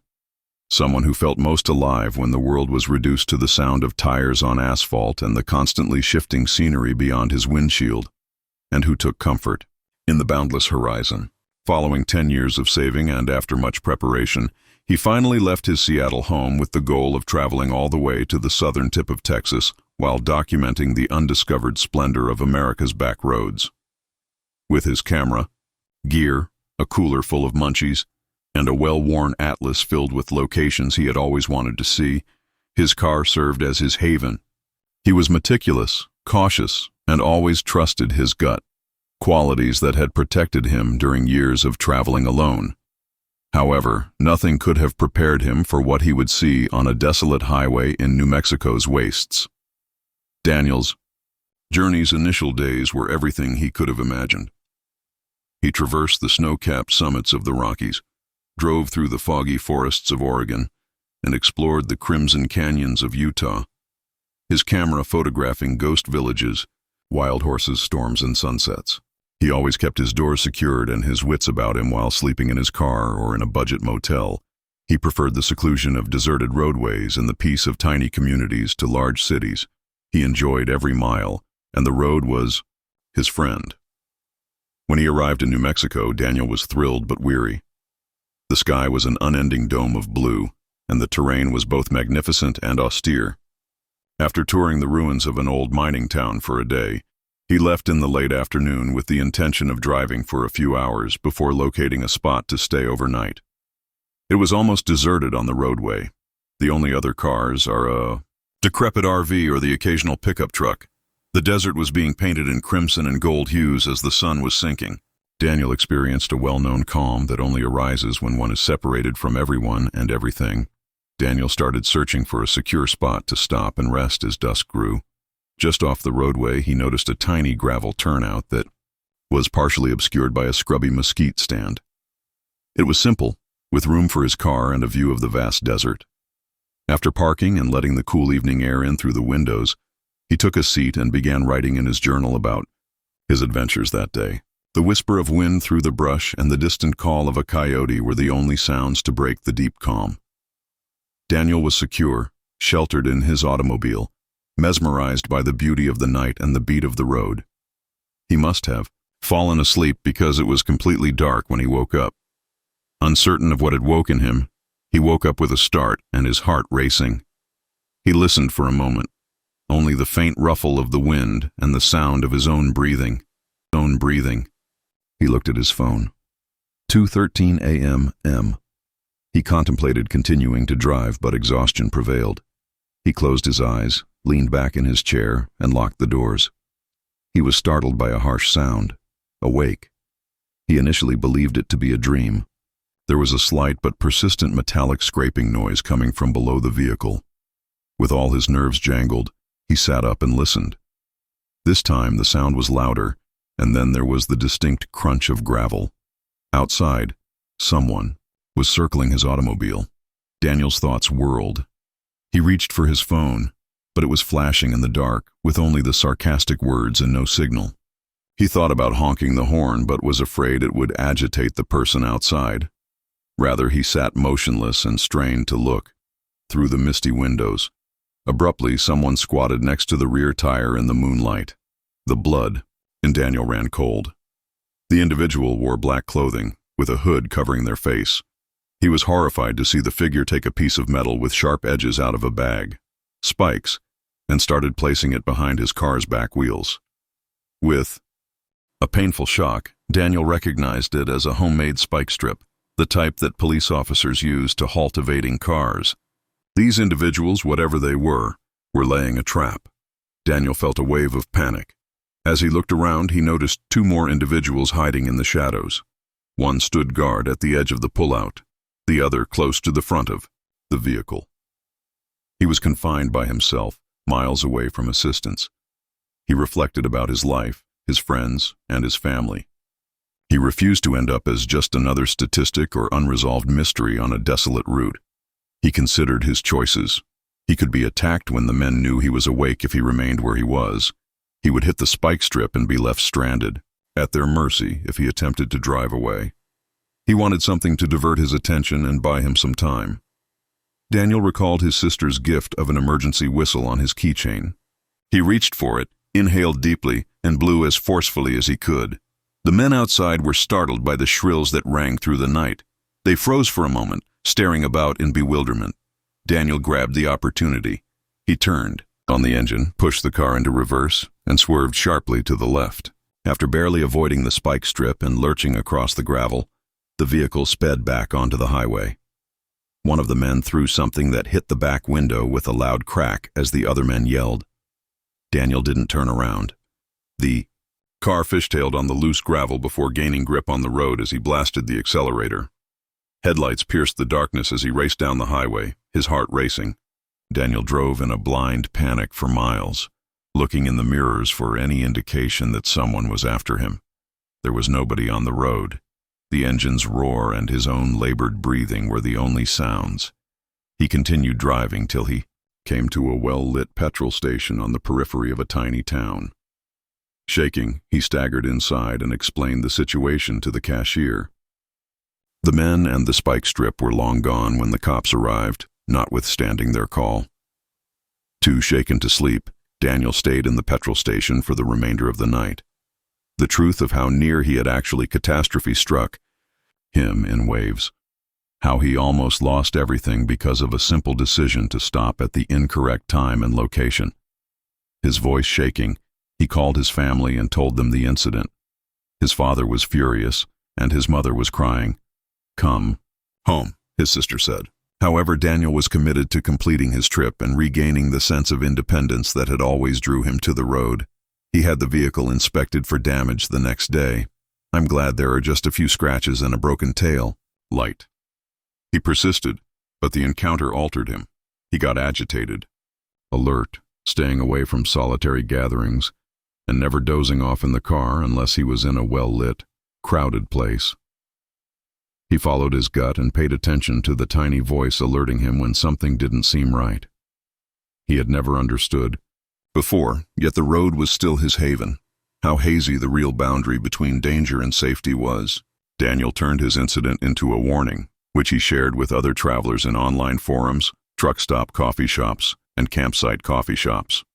someone who felt most alive when the world was reduced to the sound of tires on asphalt and the constantly shifting scenery beyond his windshield, and who took comfort in the boundless horizon. Following 10 years of saving and after much preparation, he finally left his Seattle home with the goal of traveling all the way to the southern tip of Texas while documenting the undiscovered splendor of America's back roads. With his camera, gear, a cooler full of munchies, and a well-worn atlas filled with locations he had always wanted to see, his car served as his haven. He was meticulous, cautious, and always trusted his gut, qualities that had protected him during years of traveling alone. However, nothing could have prepared him for what he would see on a desolate highway in New Mexico's wastes. Daniel's journey's initial days were everything he could have imagined. He traversed the snow-capped summits of the Rockies, drove through the foggy forests of Oregon, and explored the crimson canyons of Utah, his camera photographing ghost villages, wild horses, storms, and sunsets. He always kept his doors secured and his wits about him while sleeping in his car or in a budget motel. He preferred the seclusion of deserted roadways and the peace of tiny communities to large cities. He enjoyed every mile, and the road was his friend. When he arrived in New Mexico, Daniel was thrilled but weary. The sky was an unending dome of blue, and the terrain was both magnificent and austere. After touring the ruins of an old mining town for a day, he left in the late afternoon with the intention of driving for a few hours before locating a spot to stay overnight. It was almost deserted on the roadway. The only other cars are a decrepit RV or the occasional pickup truck. The desert was being painted in crimson and gold hues as the sun was sinking. Daniel experienced a well-known calm that only arises when one is separated from everyone and everything. Daniel started searching for a secure spot to stop and rest as dusk grew. Just off the roadway, he noticed a tiny gravel turnout that was partially obscured by a scrubby mesquite stand. It was simple, with room for his car and a view of the vast desert. After parking and letting the cool evening air in through the windows, he took a seat and began writing in his journal about his adventures that day. The whisper of wind through the brush and the distant call of a coyote were the only sounds to break the deep calm. Daniel was secure, sheltered in his automobile, mesmerized by the beauty of the night and the beat of the road. He must have fallen asleep because it was completely dark when he woke up. Uncertain of what had woken him, he woke up with a start and his heart racing. He listened for a moment, only the faint ruffle of the wind and the sound of his own breathing. He looked at his phone. 2:13 a.m. He contemplated continuing to drive, but exhaustion prevailed. He closed his eyes, leaned back in his chair, and locked the doors. He was startled by a harsh sound. Awake. He initially believed it to be a dream. There was a slight but persistent metallic scraping noise coming from below the vehicle. With all his nerves jangled, he sat up and listened. This time the sound was louder, and then there was the distinct crunch of gravel. Outside, someone was circling his automobile. Daniel's thoughts whirled. He reached for his phone, but it was flashing in the dark, with only the sarcastic words and no signal. He thought about honking the horn, but was afraid it would agitate the person outside. Rather, he sat motionless and strained to look through the misty windows. Abruptly, someone squatted next to the rear tire in the moonlight. The blood in Daniel ran cold. The individual wore black clothing, with a hood covering their face. He was horrified to see the figure take a piece of metal with sharp edges out of a bag, spikes, and started placing it behind his car's back wheels. With a painful shock, Daniel recognized it as a homemade spike strip, the type that police officers use to halt evading cars. These individuals, whatever they were laying a trap. Daniel felt a wave of panic. As he looked around, he noticed two more individuals hiding in the shadows. One stood guard at the edge of the pullout, the other close to the front of the vehicle. He was confined by himself, miles away from assistance. He reflected about his life, his friends, and his family. He refused to end up as just another statistic or unresolved mystery on a desolate route. He considered his choices. He could be attacked when the men knew he was awake if he remained where he was. He would hit the spike strip and be left stranded, at their mercy if he attempted to drive away. He wanted something to divert his attention and buy him some time. Daniel recalled his sister's gift of an emergency whistle on his keychain. He reached for it, inhaled deeply, and blew as forcefully as he could. The men outside were startled by the shrills that rang through the night. They froze for a moment, staring about in bewilderment. Daniel grabbed the opportunity. He turned on the engine, pushed the car into reverse, and swerved sharply to the left. After barely avoiding the spike strip and lurching across the gravel, the vehicle sped back onto the highway. One of the men threw something that hit the back window with a loud crack as the other men yelled. Daniel didn't turn around. The car fishtailed on the loose gravel before gaining grip on the road as he blasted the accelerator. Headlights pierced the darkness as he raced down the highway, his heart racing. Daniel drove in a blind panic for miles, looking in the mirrors for any indication that someone was after him. There was nobody on the road. The engine's roar and his own labored breathing were the only sounds. He continued driving till he came to a well-lit petrol station on the periphery of a tiny town. Shaking, he staggered inside and explained the situation to the cashier. The men and the spike strip were long gone when the cops arrived, notwithstanding their call. Too shaken to sleep, Daniel stayed in the petrol station for the remainder of the night. The truth of how near he had actually catastrophe struck him in waves. How he almost lost everything because of a simple decision to stop at the incorrect time and location. His voice shaking, he called his family and told them the incident. His father was furious, and his mother was crying. "Come home," his sister said. However, Daniel was committed to completing his trip and regaining the sense of independence that had always drew him to the road. He had the vehicle inspected for damage the next day. "I'm glad there are just a few scratches and a broken tail. Light." He persisted, but the encounter altered him. He got agitated, alert, staying away from solitary gatherings, and never dozing off in the car unless he was in a well-lit, crowded place. He followed his gut and paid attention to the tiny voice alerting him when something didn't seem right. He had never understood before, yet the road was still his haven. How hazy the real boundary between danger and safety was. Daniel turned his incident into a warning, which he shared with other travelers in online forums, truck stop coffee shops, and campsite coffee shops.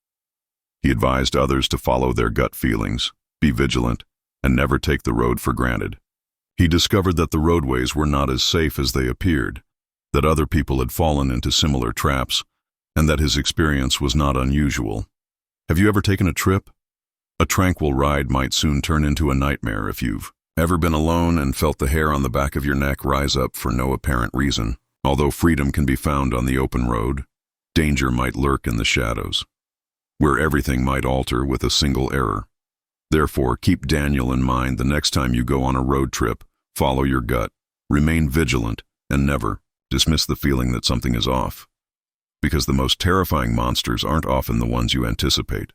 He advised others to follow their gut feelings, be vigilant, and never take the road for granted. He discovered that the roadways were not as safe as they appeared, that other people had fallen into similar traps, and that his experience was not unusual. Have you ever taken a trip? A tranquil ride might soon turn into a nightmare if you've ever been alone and felt the hair on the back of your neck rise up for no apparent reason. Although freedom can be found on the open road, danger might lurk in the shadows, where everything might alter with a single error. Therefore, keep Daniel in mind the next time you go on a road trip. Follow your gut, remain vigilant, and never dismiss the feeling that something is off. Because the most terrifying monsters aren't often the ones you anticipate.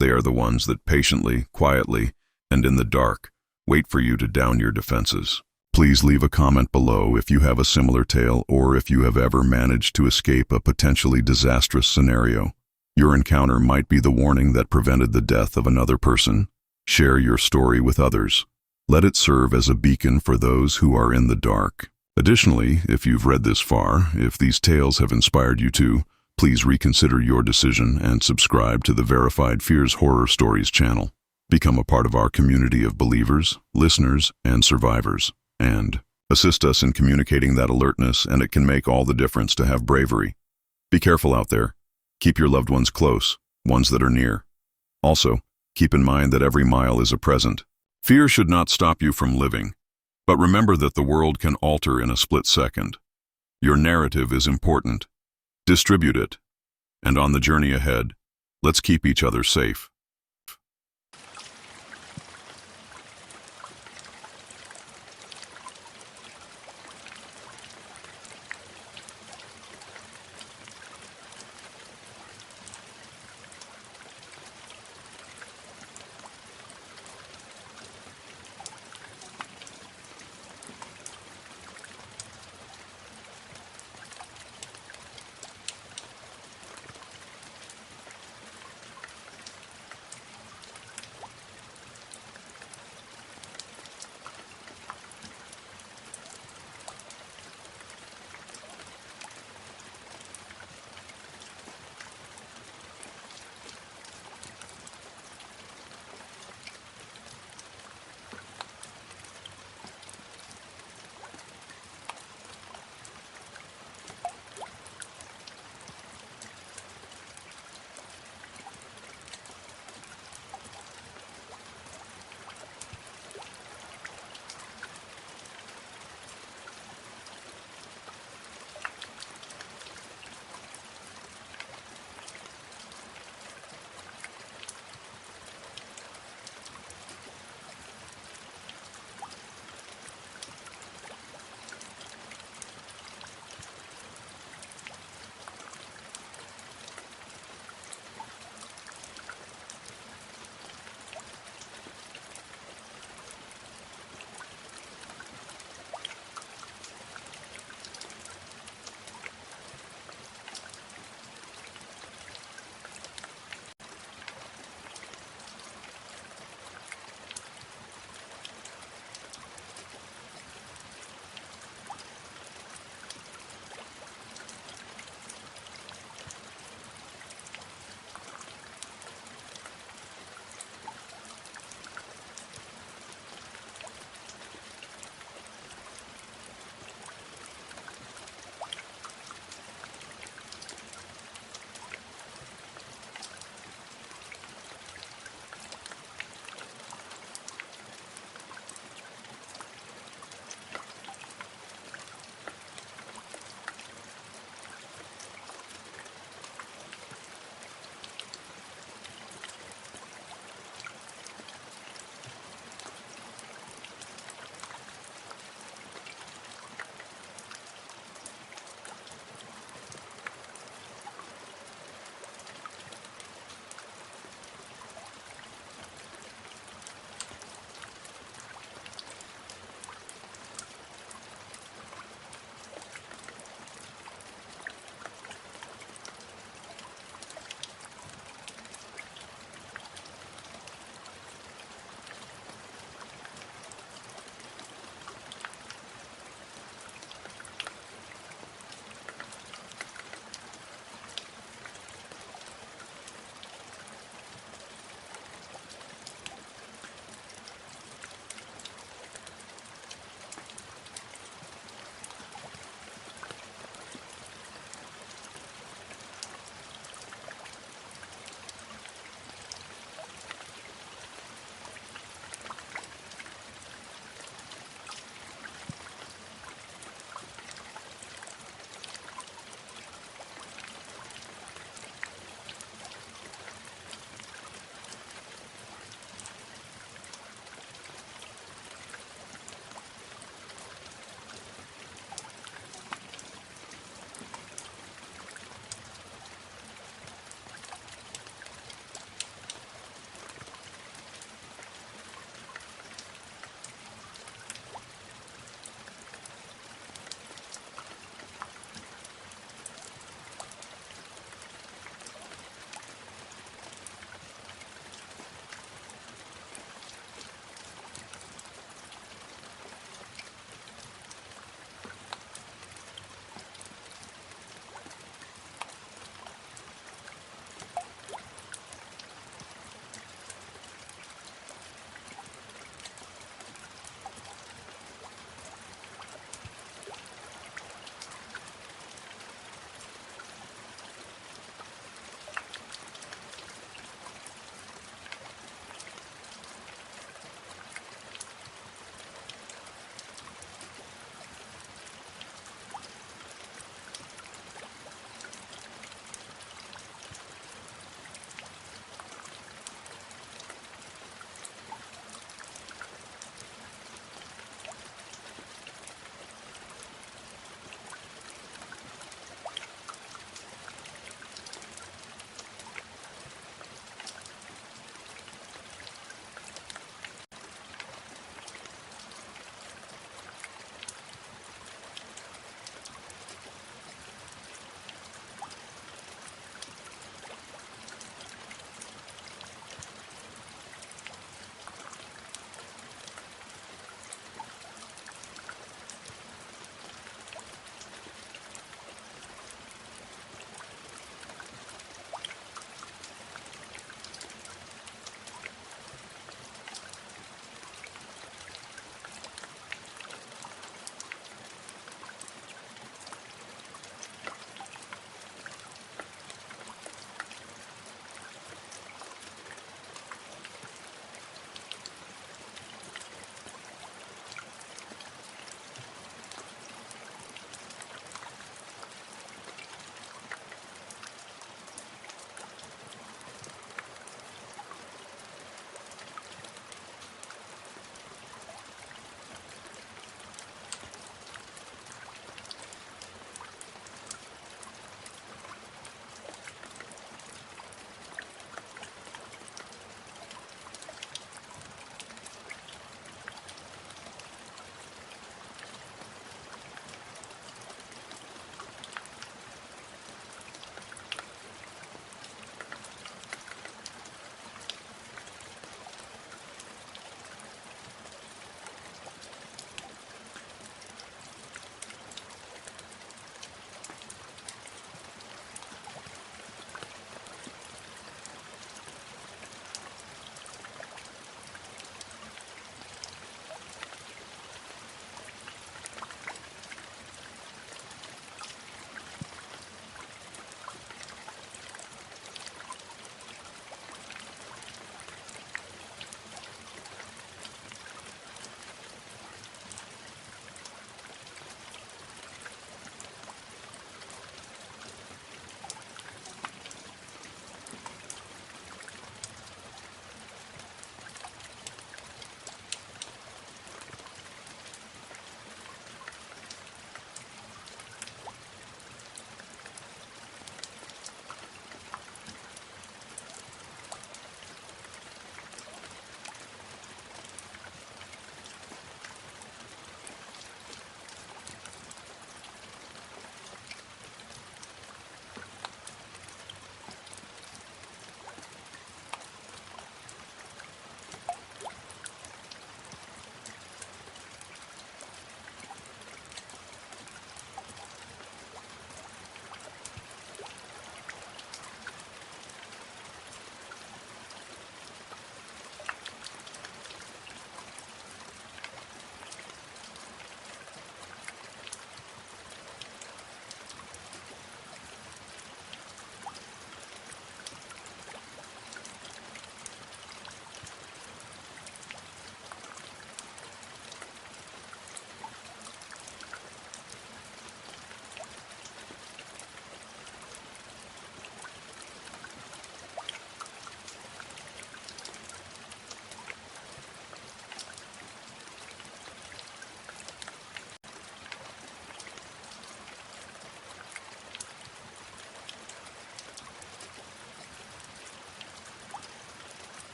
They are the ones that patiently, quietly, and in the dark, wait for you to down your defenses. Please leave a comment below if you have a similar tale or if you have ever managed to escape a potentially disastrous scenario. Your encounter might be the warning that prevented the death of another person. Share your story with others. Let it serve as a beacon for those who are in the dark. Additionally, if you've read this far, if these tales have inspired you to, please reconsider your decision and subscribe to the Verified Fears Horror Stories channel. Become a part of our community of believers, listeners, and survivors, and assist us in communicating that alertness, and it can make all the difference to have bravery. Be careful out there. Keep your loved ones close, ones that are near. Also, keep in mind that every mile is a present. Fear should not stop you from living, but remember that the world can alter in a split second. Your narrative is important. Distribute it. And on the journey ahead, let's keep each other safe.